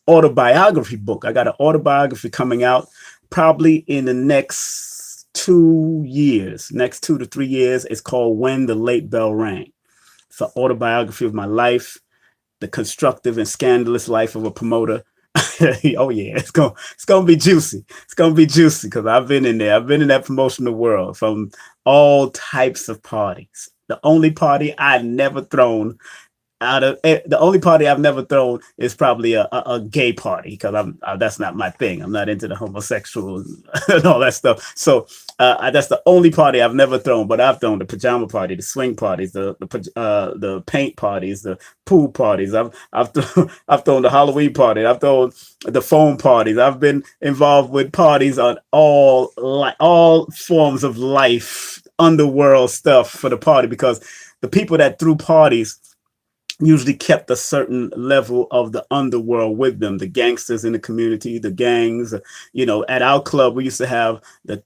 autobiography book. I got an autobiography coming out probably in the next 2 to 3 years. It's called When the Late Bell Rang. It's an autobiography of my life, the constructive and scandalous life of a promoter. Oh yeah, it's gonna be juicy. It's gonna be juicy because I've been in there. I've been in that promotional world from all types of parties. The only party I've never thrown is probably a gay party because that's not my thing. I'm not into the homosexual and all that stuff. So that's the only party I've never thrown. But I've thrown the pajama party, the swing parties, the paint parties, the pool parties. I've thrown the Halloween party. I've thrown the foam parties. I've been involved with parties on all forms of life, underworld stuff for the party because the people that threw parties usually kept a certain level of the underworld with them, the gangsters in the community, the gangs. At our club, we used to have the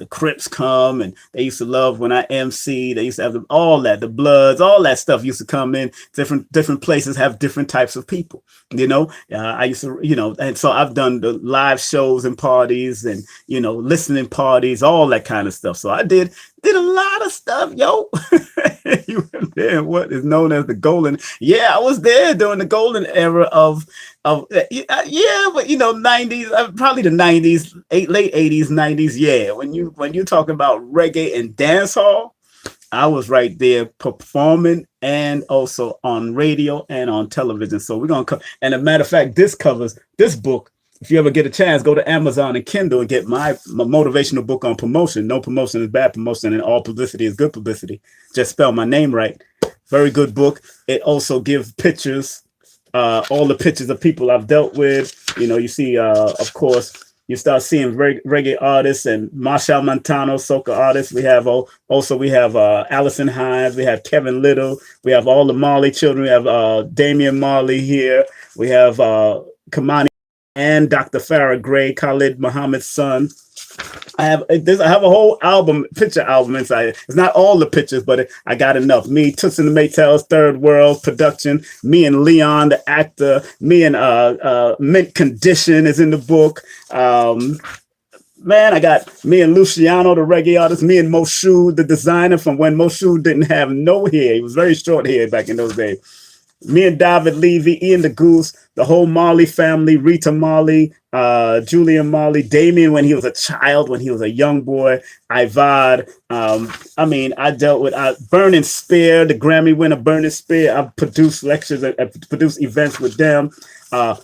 Crips come, and they used to love when I MC. They used to have all that, the Bloods, all that stuff used to come in. Different places have different types of people. I used to, and so I've done the live shows and parties and, listening parties, all that kind of stuff. So I did a lot of stuff, yo. You were there in what is known as the golden. Yeah, I was there during the golden era of but 90s, probably the 90s, late 80s, 90s. Yeah, when you're talking about reggae and dancehall, I was right there performing and also on radio and on television. So we're gonna come. And a matter of fact, this covers this book. If you ever get a chance, go to Amazon and Kindle and get my motivational book on promotion. No promotion is bad promotion, and all publicity is good publicity. Just spell my name right. Very good book. It also gives pictures, all the pictures of people I've dealt with. You see, of course, you start seeing reggae artists and Marshall Montano, soca artists. We have Allison Hines. We have Kevin Little. We have all the Marley children. We have Damian Marley here. We have Kamani and Dr. Farrah Gray, Khalid Muhammad's son. I have a whole picture album inside. It's not all the pictures, but I got enough. Me, Toots and the Maytals, Third World production. Me and Leon, the actor. Me and Mint Condition is in the book. Man, I got me and Luciano, the reggae artist. Me and Moshood, the designer from when Moshood didn't have no hair. He was very short hair back in those days. Me and David Levy, Ian the Goose, the whole Marley family, Rita Marley, Julian Marley, Damien when he was a child, when he was a young boy, Ivad. I dealt with Burning Spear, the Grammy winner Burning Spear. I've produced lectures, I've produced events with them.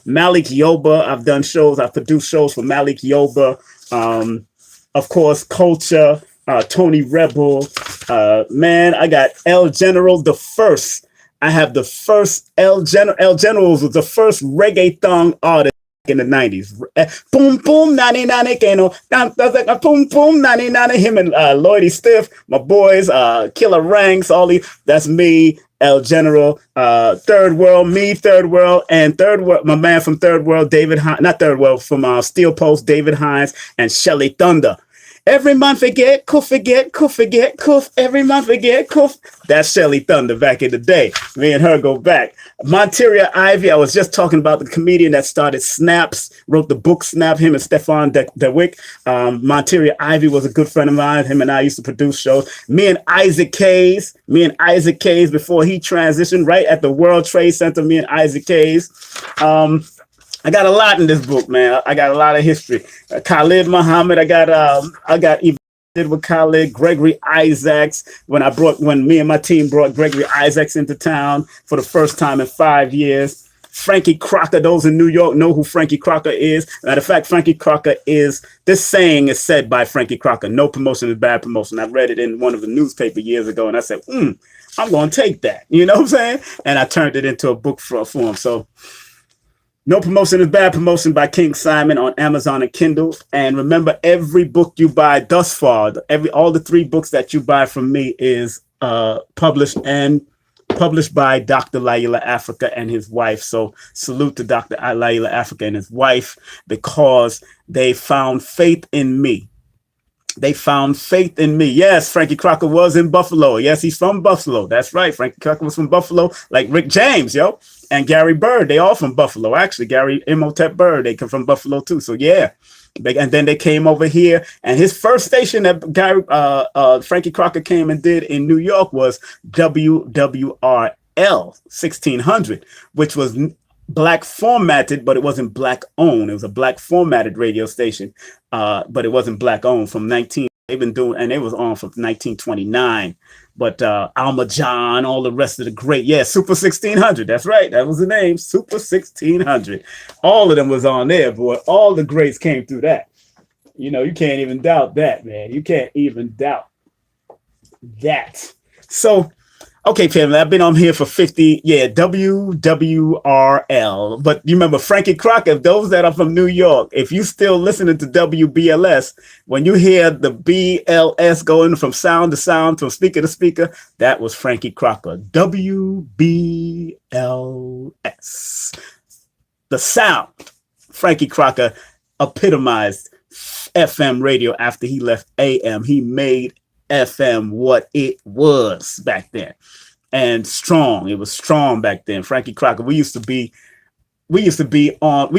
Malik Yoba, I've done shows. I've produced shows for Malik Yoba. Of course, Culture, Tony Rebel. Man, I got El General the First. I have the first El General was the first reggae thong artist in the 90s. Boom, boom, 99, Kano. Boom, boom, 99. Him and Lloydie Stiff, my boys, Killer Ranks, all these. That's me, El General, Third World, me, Third World, and Third World, my man from Third World, David Hines, not Third World, from Steel Post, David Hines, and Shelly Thunder. Every month forget, coof. Every month forget, coof. That's Shelly Thunder back in the day. Me and her go back. Monteria Ivy, I was just talking about the comedian that started Snaps, wrote the book Snap, him and Stefan DeWick. Monteria Ivy was a good friend of mine. Him and I used to produce shows. Me and Isaac Hayes, before he transitioned right at the World Trade Center, me and Isaac Hayes. I got a lot in this book, man. I got a lot of history. Khalid Muhammad, I got even with Khalid, Gregory Isaacs. When me and my team brought Gregory Isaacs into town for the first time in 5 years. Frankie Crocker, those in New York know who Frankie Crocker is. Matter of fact, Frankie Crocker this saying is said by Frankie Crocker: no promotion is bad promotion. I read it in one of the newspaper years ago, and I said, I'm going to take that. You know what I'm saying? And I turned it into a book form. So, No Promotion is Bad Promotion by King Simon on Amazon and Kindle. And remember, every book you buy thus far, all the 3 books that you buy from me is published by Dr. Laila Africa and his wife. So salute to Dr. Laila Africa and his wife, because they found faith in me. Yes, Frankie Crocker was in Buffalo. Yes, he's from Buffalo. That's right. Frankie Crocker was from Buffalo, like Rick James, and Gary Bird. They all from Buffalo. Actually, Gary Imhotep Bird, they come from Buffalo too. So yeah. And then they came over here, and his first station that Frankie Crocker came and did in New York was WWRL 1600, which was black formatted, but it wasn't black owned. It was a black formatted radio station, but it wasn't black owned. They've been doing, and it was on from 1929. But Alma John, all the rest of the great, Super 1600. That's right, that was the name, Super 1600. All of them was on there, boy. All the greats came through that. You can't even doubt that, man. You can't even doubt that. So, okay, family, I've been on here for 50, WWRL. But you remember Frankie Crocker, those that are from New York, if you still listening to WBLS, when you hear the BLS going from sound to sound, from speaker to speaker, that was Frankie Crocker, WBLS. The sound. Frankie Crocker epitomized FM radio after he left AM. He made FM what it was back then, and strong. It was strong back then. Frankie Crocker. We used to be on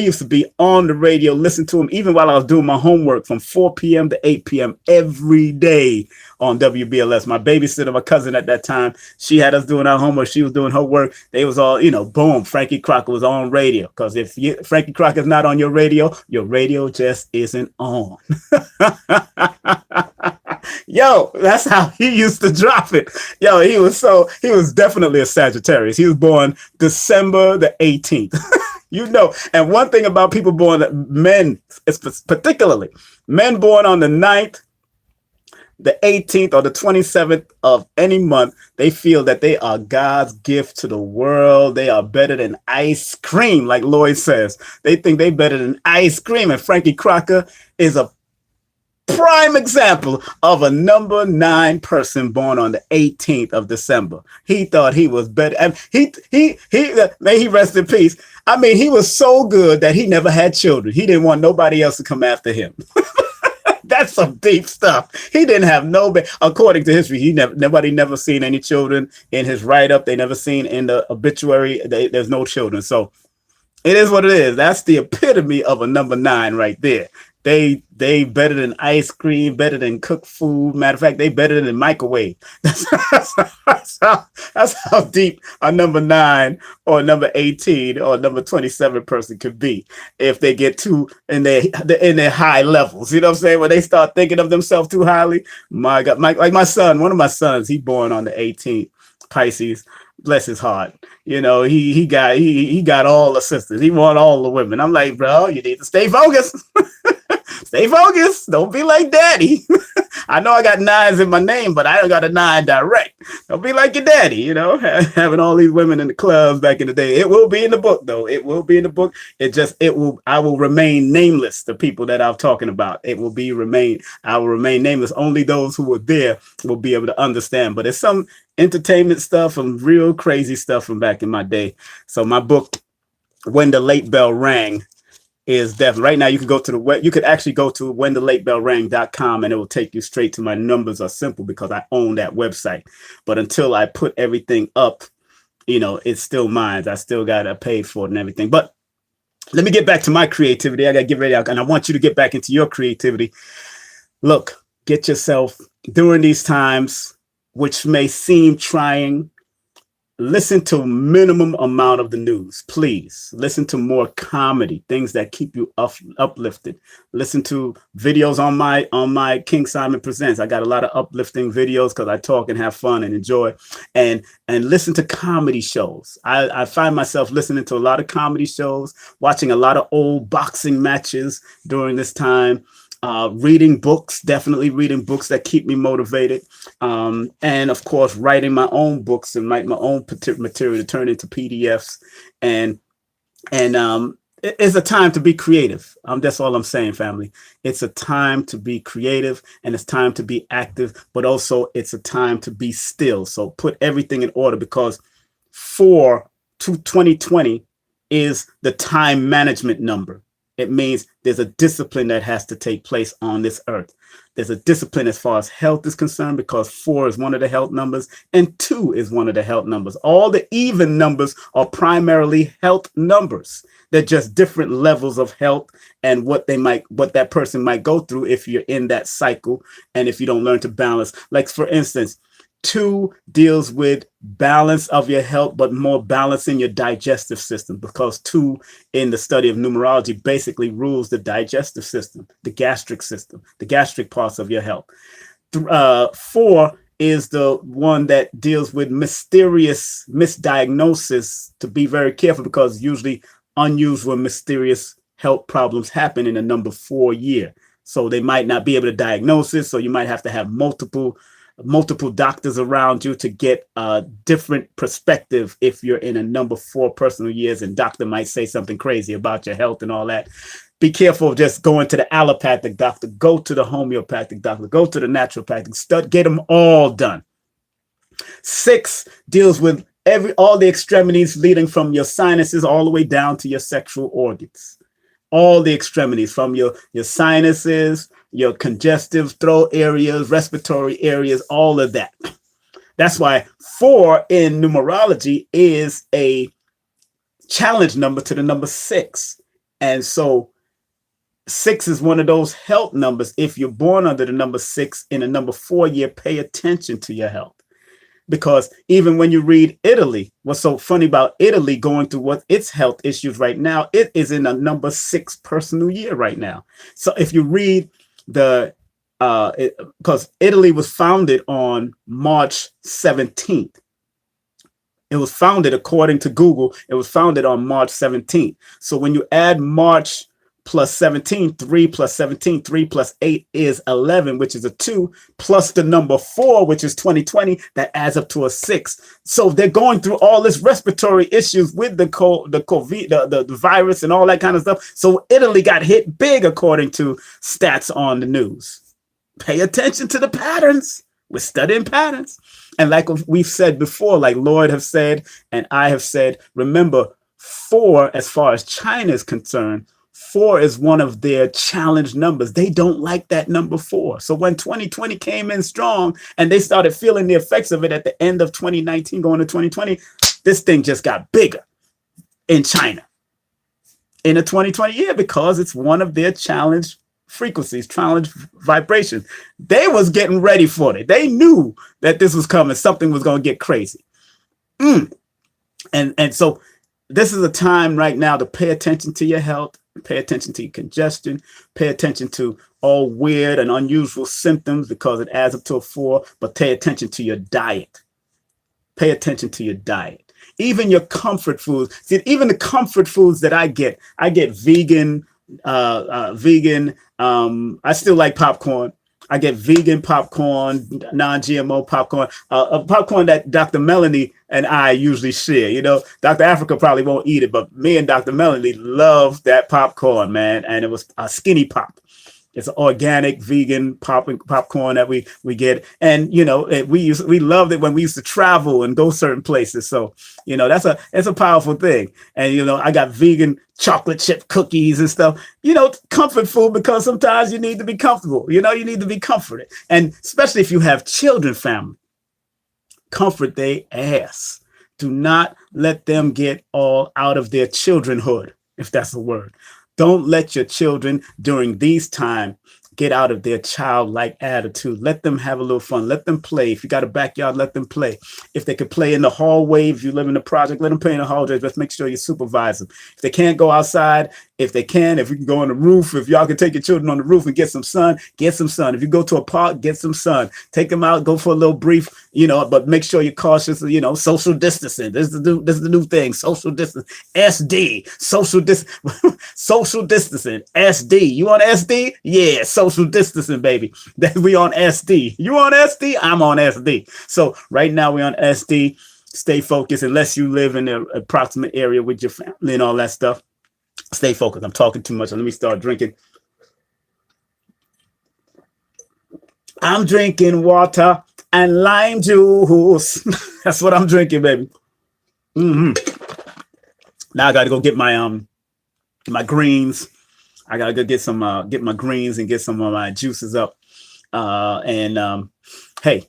the radio, listen to him even while I was doing my homework from 4 p.m. to 8 p.m. every day on WBLS. My babysitter, my cousin at that time, she had us doing our homework. She was doing her work. They was all, boom, Frankie Crocker was on radio. Because if Frankie Crocker is not on your radio just isn't on. Yo, that's how he used to drop it. Yo, he was definitely a Sagittarius. He was born December the 18th. And one thing about people born, men, particularly men born on the 9th, the 18th, or the 27th of any month, they feel that they are God's gift to the world. They are better than ice cream, like Lloyd says. They think they better than ice cream. And Frankie Crocker is a prime example of a number 9 person born on the 18th of December. He thought he was better. And he may he rest in peace. I mean, he was so good that he never had children. He didn't want nobody else to come after him. That's some deep stuff. He didn't have according to history, nobody never seen any children in his write-up. They never seen in the obituary. There's no children. So it is what it is. That's the epitome of a number 9 right there. They better than ice cream, better than cooked food. Matter of fact, they better than microwave. That's how deep a number 9 or number 18 or number 27 person could be if they get too in their high levels. You know what I'm saying? When they start thinking of themselves too highly. My God, like my son, one of my sons, he born on the 18th, Pisces. Bless his heart. He got all the sisters. He want all the women. I'm like, bro, you need to stay focused. Stay focused. Don't be like daddy. I know I got nines in my name, but I don't got a nine direct. Don't be like your daddy, having all these women in the clubs back in the day. It will be in the book, though. It will be in the book. I will remain nameless. The people that I'm talking about, I will remain nameless. Only those who were there will be able to understand. But it's some entertainment stuff and real crazy stuff from back in my day. So my book, When the Late Bell Rang, is definitely right now. You can go to the web. You could actually go to whenthelatebellrang.com and it will take you straight to my numbers are simple because I own that website. But until I put everything up, it's still mine. I still got to pay for it and everything. But let me get back to my creativity. I got to get ready. And I want you to get back into your creativity. Look, get yourself during these times, which may seem trying. Listen to minimum amount of the news, please. Listen to more comedy, things that keep you uplifted. Listen to videos on my King Simon Presents. I got a lot of uplifting videos because I talk and have fun and enjoy. And listen to comedy shows. I find myself listening to a lot of comedy shows, watching a lot of old boxing matches during this time. Reading books, definitely reading books that keep me motivated. And of course, writing my own books and write my own material to turn into PDFs. And it's a time to be creative. That's all I'm saying, family. It's a time to be creative and it's time to be active, but also it's a time to be still. So put everything in order because 4 to 2020 is the time management number. It means there's a discipline that has to take place on this earth. There's a discipline as far as health is concerned because 4 is one of the health numbers and 2 is one of the health numbers. All the even numbers are primarily health numbers. They're just different levels of health and what that person might go through if you're in that cycle and if you don't learn to balance. Like, for instance, 2 deals with balance of your health, but more balance in your digestive system because 2 in the study of numerology basically rules the digestive system, the gastric parts of your health. 4 is the one that deals with mysterious misdiagnosis, to be very careful because usually unusual mysterious health problems happen in the number 4 year. So they might not be able to diagnose it. So you might have to have multiple doctors around you to get a different perspective if you're in a number 4 personal years and doctor might say something crazy about your health and all that. Be careful of just going to the allopathic doctor, go to the homeopathic doctor, go to the naturopathic, get them all done. 6 deals with all the extremities leading from your sinuses all the way down to your sexual organs. All the extremities from your sinuses, your congestive throat areas, respiratory areas, all of that. That's why 4 in numerology is a challenge number to the number 6. And so 6 is one of those health numbers. If you're born under the number 6 in a number 4 year, pay attention to your health. Because even when you read Italy, what's so funny about Italy going through what its health issues right now, it is in a number 6 personal year right now. So if you read because Italy was founded on March 17th. It was founded, according to Google, it was founded on March 17th. So when you add March plus 17, 3 plus 17, 3 plus 8 is 11, which is a 2, plus the number 4, which is 2020, that adds up to a 6. So they're going through all this respiratory issues with the COVID, the virus and all that kind of stuff. So Italy got hit big, according to stats on the news. Pay attention to the patterns. We're studying patterns. And like we've said before, like Lloyd have said, and I have said, remember 4, as far as China is concerned, 4 is one of their challenge numbers. They don't like that number 4. So when 2020 came in strong and they started feeling the effects of it at the end of 2019 going to 2020, this thing just got bigger in China in the 2020 year because it's one of their challenge frequencies, challenge vibration. They was getting ready for it. They knew that this was coming. Something was going to get crazy. And so this is a time right now to pay attention to your health. Pay attention to your congestion. Pay attention to all weird and unusual symptoms because it adds up to a 4. But pay attention to your diet. Pay attention to your diet. Even your comfort foods. See, even the comfort foods that I get vegan vegan. I still like popcorn. I get vegan popcorn, non-GMO popcorn, popcorn that Dr. Melanie and I usually share. You know, Dr. Africa probably won't eat it, but me and Dr. Melanie love that popcorn, man. And it was a skinny pop. It's an organic vegan popcorn that we get, and you know we loved it when we used to travel and go certain places. So you know it's a powerful thing. And you know I got vegan chocolate chip cookies and stuff. You know, comfort food, because sometimes you need to be comfortable. You know, you need to be comforted, and especially if you have children, family, comfort they ass. Do not let them get all out of their childrenhood, if that's a word. Don't let your children during these times get out of their childlike attitude. Let them have a little fun. Let them play. If you got a backyard, let them play. If they could play in the hallway, if you live in the project, let them play in the hallway. Just make sure you supervise them. If they can't go outside, if we can go on the roof, if y'all can take your children on the roof and get some sun, get some sun. If you go to a park, get some sun. Take them out, go for a little brief, you know, but make sure you're cautious, you know, social distancing. This is the new thing, social distance. SD, social distancing, SD. You on SD? Yeah, social distancing, baby. We on SD. You on SD? I'm on SD. So right now we on SD. Stay focused, unless you live in the approximate area with your family and all that stuff. Stay focused. I'm talking too much. Let me start drinking. I'm drinking water and lime juice. That's what I'm drinking, baby. Now I got to go get my my greens. I got to go get some get my greens and get some of my juices up. Hey,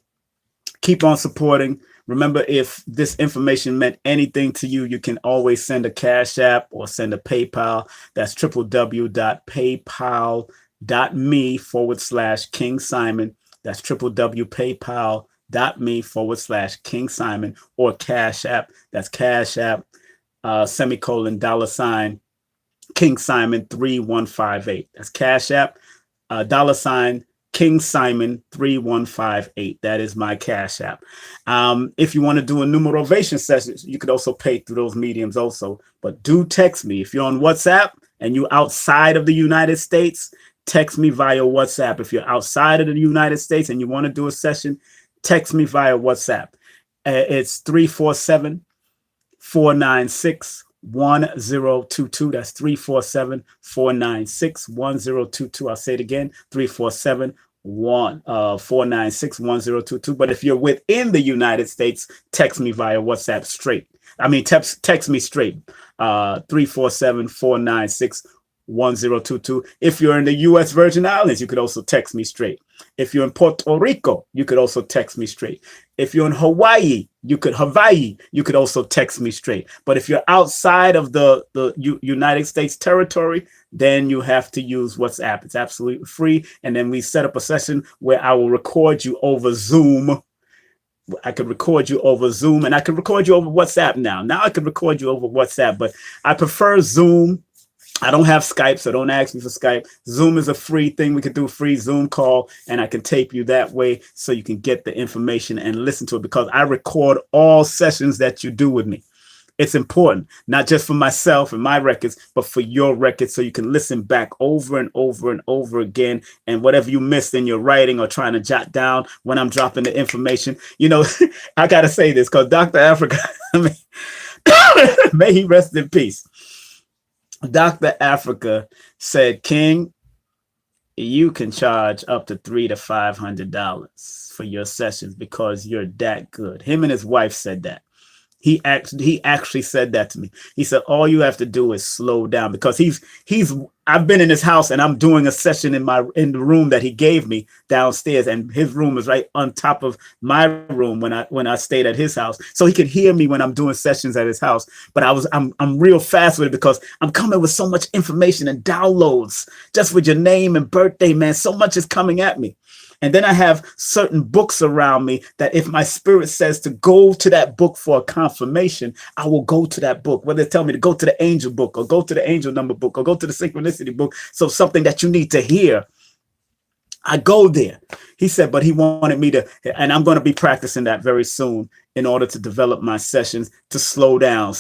keep on supporting. Remember, if this information meant anything to you, you can always send a Cash App or send a PayPal. That's www.paypal.me/King Simon. That's www.paypal.me/King Simon, or Cash App. That's Cash App, $, King Simon 3158. That's Cash App, $ King Simon 3158. That is my Cash App. If you want to do a Numerovation session, you could also pay through those mediums also. But do text me. If you're on WhatsApp and you're outside of the United States, text me via WhatsApp. If you're outside of the United States and you want to do a session, text me via WhatsApp. It's 347-496-1022. That's 347-496-1022. I'll say it again, 347-496-1022. But if you're within the United States, text me via WhatsApp straight. I mean, text me straight. 347-496-1022. If you're in the U.S. Virgin Islands, you could also text me straight. If you're in Puerto Rico, you could also text me straight. If you're in Hawaii, you could also text me straight. But if you're outside of the United States territory, then you have to use WhatsApp. It's absolutely free. And then we set up a session where I will record you over Zoom. I could record you over Zoom, and I can record you over WhatsApp now. Now I can record you over WhatsApp, but I prefer Zoom. I don't have Skype, so don't ask me for Skype. Zoom is a free thing. We can do a free Zoom call, and I can tape you that way so you can get the information and listen to it, because I record all sessions that you do with me. It's important, not just for myself and my records, but for your records, so you can listen back over and over and over again. And whatever you missed in your writing or trying to jot down when I'm dropping the information, you know, I got to say this because Dr. Africa, may he rest in peace. Dr. Africa said, King, you can charge up to $300 to $500 for your sessions because you're that good. Him and his wife said that. He actually said that to me. He said, all you have to do is slow down, because I've been in his house and I'm doing a session in the room that he gave me downstairs, and his room is right on top of my room when I stayed at his house. So he could hear me when I'm doing sessions at his house. But I'm real fast with it because I'm coming with so much information and downloads just with your name and birthday, man. So much is coming at me. And then I have certain books around me that if my spirit says to go to that book for a confirmation, I will go to that book. Whether they tell me to go to the angel book or go to the angel number book or go to the synchronicity book. So something that you need to hear, I go there. He said, but he wanted me to, and I'm going to be practicing that very soon in order to develop my sessions, to slow down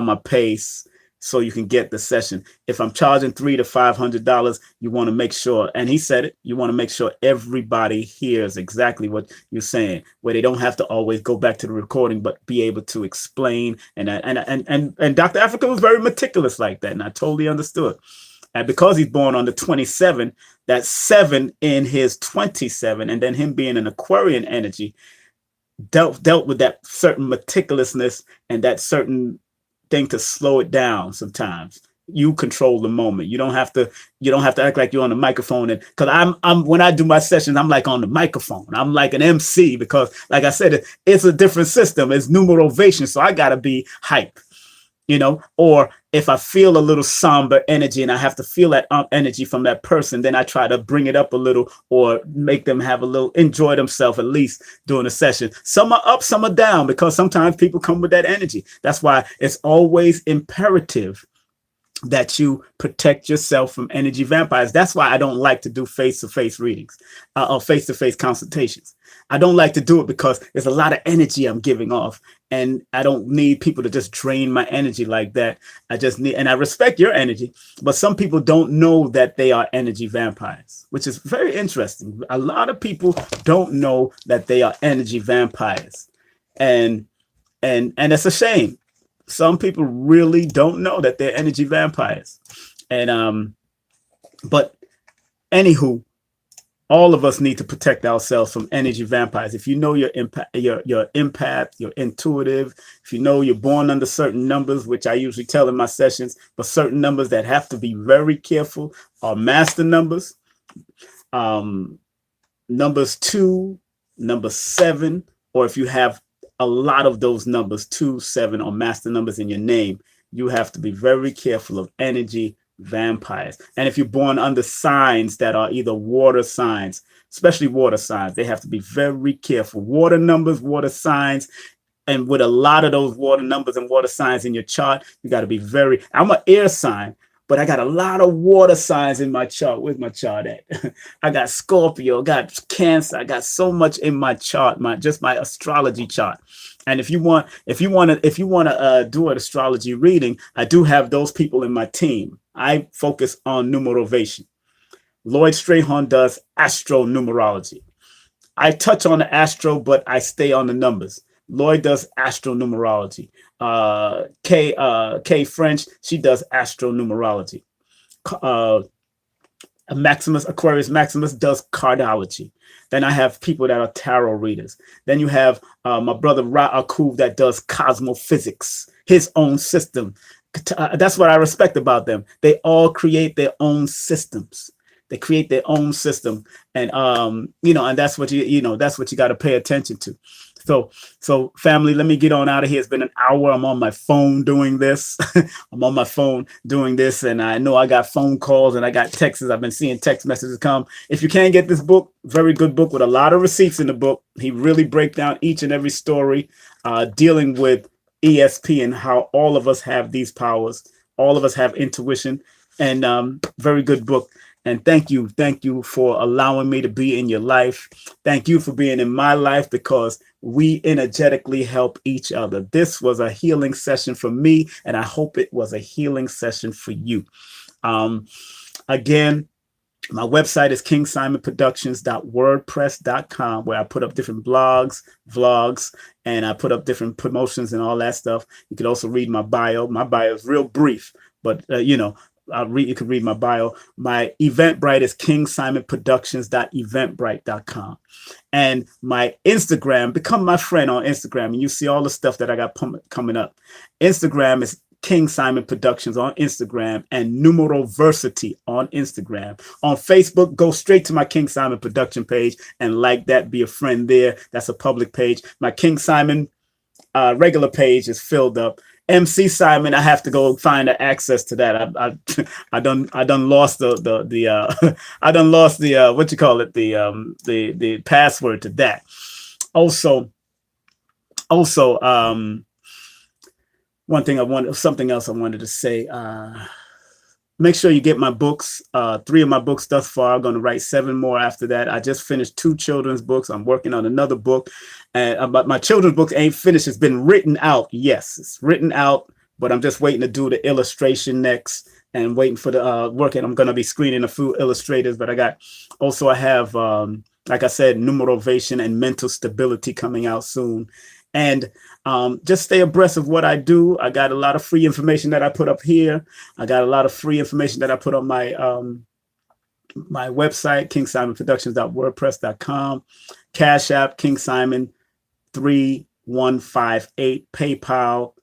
my pace, so you can get the session. If I'm charging $300 to $500, you want to make sure, and he said it, you want to make sure everybody hears exactly what you're saying, where they don't have to always go back to the recording, but be able to explain. And Dr. Africa was very meticulous like that, and I totally understood. And because he's born on the 27th, that's 7 in his 27, and then him being an Aquarian energy dealt with that certain meticulousness and that certain thing to slow it down. Sometimes you control the moment. You don't have to act like you're on the microphone. And because I'm when I do my sessions, I'm like on the microphone. I'm like an MC because, like I said, it's a different system. It's numerovation, so I gotta be hype. Or if I feel a little somber energy and I have to feel that energy from that person, then I try to bring it up a little or make them have a little, enjoy themselves at least during the session. Some are up, some are down, because sometimes people come with that energy. That's why it's always imperative that you protect yourself from energy vampires. That's why I don't like to do face-to-face readings or face-to-face consultations. I don't like to do it because there's a lot of energy I'm giving off, and I don't need people to just drain my energy like that. I just need, and I respect your energy, but some people don't know that they are energy vampires, which is very interesting. A lot of people don't know that they are energy vampires, and it's a shame. Some people really don't know that they're energy vampires. And but anywho, all of us need to protect ourselves from energy vampires. If you know your empath, you're intuitive, if you know you're born under certain numbers, which I usually tell in my sessions, but certain numbers that have to be very careful are master numbers, numbers 2, number 7, or if you have a lot of those numbers, 2, 7, or master numbers in your name, you have to be very careful of energy vampires. And if you're born under signs that are either water signs, especially water signs, they have to be very careful. Water numbers, water signs, and with a lot of those water numbers and water signs in your chart, you got to be very, I'm an air sign, but I got a lot of water signs in my chart. Where's my chart at? I got Scorpio, got Cancer. I got so much in my chart, my astrology chart. And if you want to do an astrology reading, I do have those people in my team. I focus on numerovation. Lloyd Strayhorn does astro numerology. I touch on the astro, but I stay on the numbers. Lloyd does astro numerology. Kay French, she does astro numerology. Aquarius Maximus does cardology. Then I have people that are tarot readers. Then you have my brother Ra Akub that does cosmophysics, his own system. That's what I respect about them. They all create their own systems. They create their own system, and and that's what that's what you got to pay attention to. So family, let me get on out of here. It's been an hour. I'm on my phone doing this. I'm on my phone doing this, and I know I got phone calls and I got texts. I've been seeing text messages come. If you can't get this book, very good book with a lot of receipts in the book. He really breaks down each and every story, dealing with ESP and how all of us have these powers. All of us have intuition, and very good book. And thank you for allowing me to be in your life. Thank you for being in my life, because we energetically help each other. This was a healing session for me, and I hope it was a healing session for you. Again, my website is kingsimonproductions.wordpress.com, where I put up different blogs, vlogs, and I put up different promotions and all that stuff. You could also read my bio. My bio is real brief, but you can read my bio. My Eventbrite is kingsimonproductions.eventbrite.com. And my Instagram, become my friend on Instagram, and you see all the stuff that I got coming up. Instagram is King Simon Productions on Instagram, and Numeroversity on Instagram. On Facebook, go straight to my King Simon Production page and like that, be a friend there. That's a public page. My King Simon regular page is filled up. MC Simon, I have to go find the access to that. I done lost the I done lost the what you call it, the password to that. Also, something else I wanted to say. Make sure you get my books. 3 of my books thus far. I'm going to write 7 more after that. I just finished 2 children's books. I'm working on another book. But my children's book ain't finished. It's been written out. Yes, it's written out, but I'm just waiting to do the illustration next and waiting for the working. I'm going to be screening a few illustrators, but I have, like I said, numerovation and mental stability coming out soon. And just stay abreast of what I do. I got a lot of free information that I put up here. I got a lot of free information that I put on my website, kingsimonproductions.wordpress.com, Cash App, King Simon 3158, PayPal.com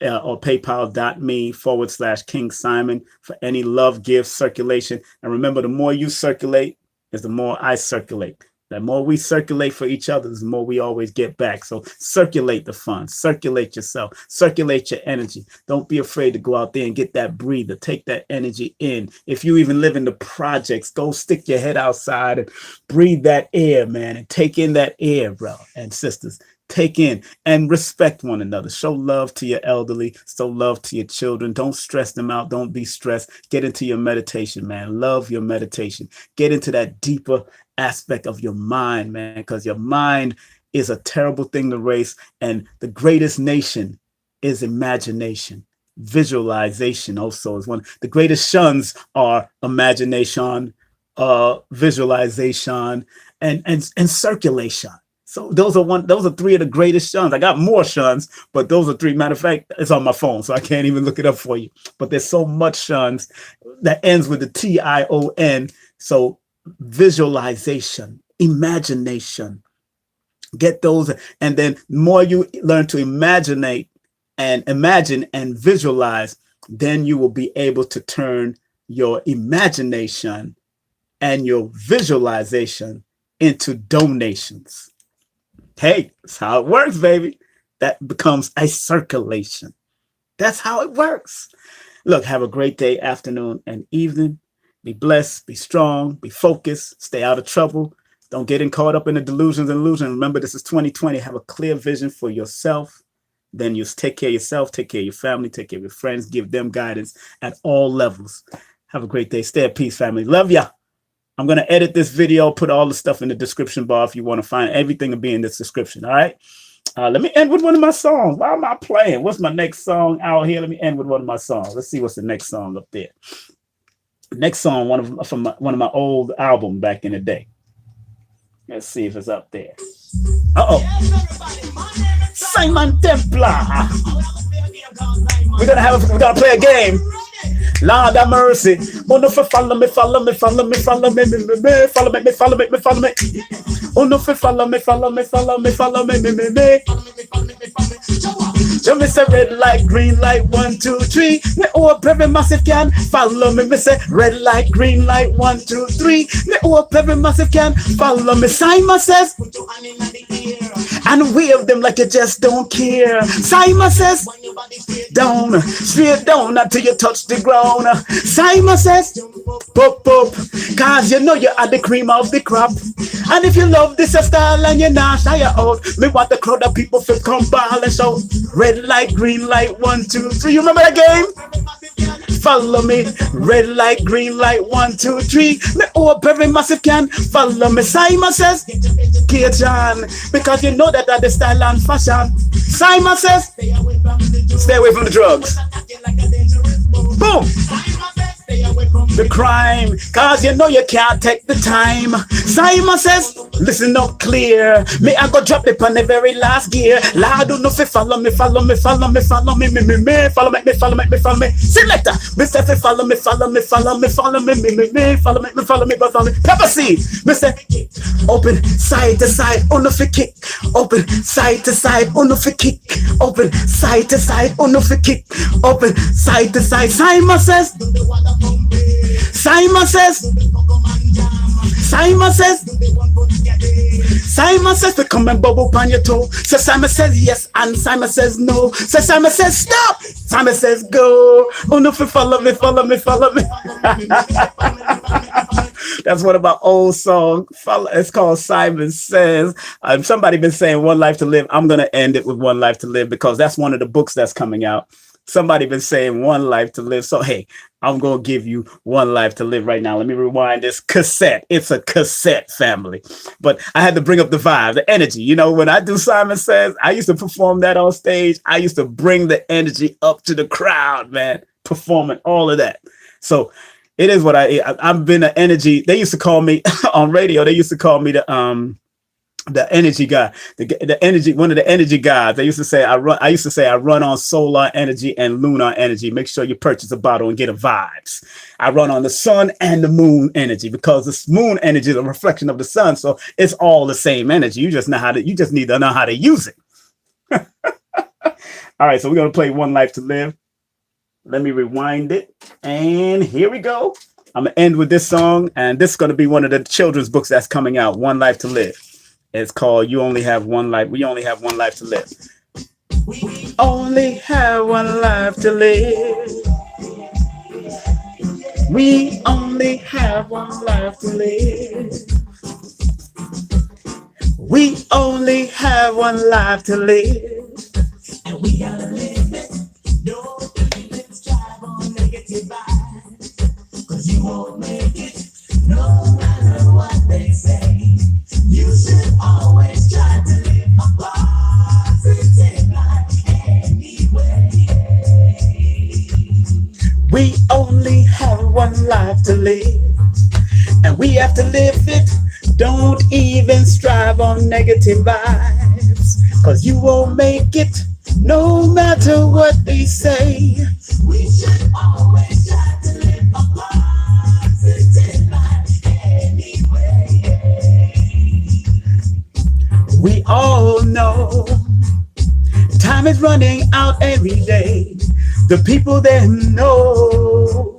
or paypal.me/King Simon for any love, gifts, circulation. And remember, the more you circulate is the more I circulate. The more we circulate for each other, the more we always get back. So circulate the funds, circulate yourself, circulate your energy. Don't be afraid to go out there and get that breather. Take that energy in. If you even live in the projects, go stick your head outside and breathe that air, man, and take in that air, bro and sisters. Take in and respect one another. Show love to your elderly. Show love to your children. Don't stress them out. Don't be stressed. Get into your meditation, man. Love your meditation. Get into that deeper aspect of your mind, man, because your mind is a terrible thing to race. And the greatest nation is imagination. Visualization also is one. The greatest shuns are imagination, visualization, and circulation. So those are three of the greatest shuns. I got more shuns, but those are three. Matter of fact, it's on my phone, so I can't even look it up for you. But there's so much shuns that ends with the TION. So visualization, imagination, get those. And then the more you learn to imagine and visualize, then you will be able to turn your imagination and your visualization into donations. Hey, that's how it works, baby. That becomes a circulation. That's how it works. Look, have a great day, afternoon, and evening. Be blessed, be strong, be focused, stay out of trouble. Don't get caught up in the delusions and illusions. Remember, this is 2020. Have a clear vision for yourself. Then you take care of yourself, take care of your family, take care of your friends, give them guidance at all levels. Have a great day. Stay at peace, family. Love ya. I'm going to edit this video, put all the stuff in the description bar if you want to find everything will be in this description. All right. Let me end with one of my songs. Why am I playing? What's my next song out here? Let me end with one of my songs. Let's see what's the next song up there. Next song, from one of my old album back in the day. Let's see if it's up there. Simon Templar. We're gonna play a game. Lord have mercy. Oh no, follow me. Oh no, follow me. Just me say red light, green light, 1, 2, 3. Me hope every massive can follow me. Me say red light, green light, 1, 2, 3. Me hope every massive can follow me. Simon says, and wave them like you just don't care. Simon says, down, straight down until you touch the ground. Simon says, pop, cause you know you are the cream of the crop. And if you love this style and you're not shy out, me want the crowd of people to come ball and shout. Red light, green light, 1, 2, 3. You remember that game? Follow me. Red light, green light, 1, 2, 3. Me hope every massive can follow me. Simon says, K-John, because you know that the style and fashion. Simon says, stay away from the drugs. Boom. The crime, cause you know you can't take the time. Simon says, listen up clear. Me I go drop it on the very last gear. Lord, do not follow me. Follow me. Follow me. Selector, Mr. Follow me. Pepper seed, Mr. Open side to side, on the kick. Open side to side, on the kick. Open side to side, on the kick. Open side to side. Simon says, to come and bubble upon your toe. So Simon says yes, and Simon says no. So Simon says stop. Simon says go. Oh no, follow me. That's one of my old songs. It's called Simon Says. Somebody been saying One Life to Live. I'm gonna end it with One Life to Live because that's one of the books that's coming out. Somebody been saying one life to live. So hey, I'm gonna give you one life to live right now. Let me rewind this cassette. It's a cassette, family. But I had to bring up the vibe, the energy. You know, when I do Simon Says, I used to perform that on stage. I used to bring the energy up to the crowd, man, performing all of that. So it is what I've been an energy. They used to call me on radio. They used to call me the energy guy, the energy, one of the energy guys. I used to say I run on solar energy and lunar energy. Make sure you purchase a bottle and get a vibes. I run on the sun and the moon energy because the moon energy is a reflection of the sun. So it's all the same energy. You just need to know how to use it. All right. So we're going to play One Life to Live. Let me rewind it. And here we go. I'm going to end with this song. And this is going to be one of the children's books that's coming out, One Life to Live. It's called You Only Have One Life. We only have one life to live. We only have one life to live. We only have one life to live. We only have one life to live. And we gotta live it. Don't let's drive on negative vibes. Cause you won't make it. No matter what they say. You should always try to live a positive life anyway. We only have one life to live, and we have to live it. Don't even strive on negative vibes, cause you won't make it no matter what they say. We should always try to live a positive life anyway. We all know time is running out every day. The people that know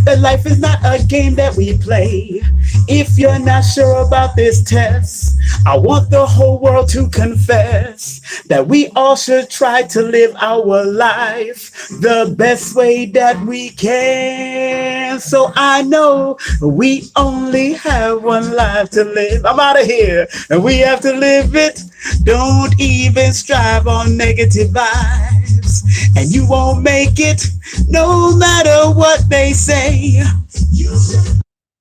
that life is not a game that we play. If you're not sure about this test, I want the whole world to confess that we all should try to live our life the best way that we can. So I know we only have one life to live. I'm out of here, and we have to live it. Don't even strive on negative vibes, and you won't make it no matter what they say. You should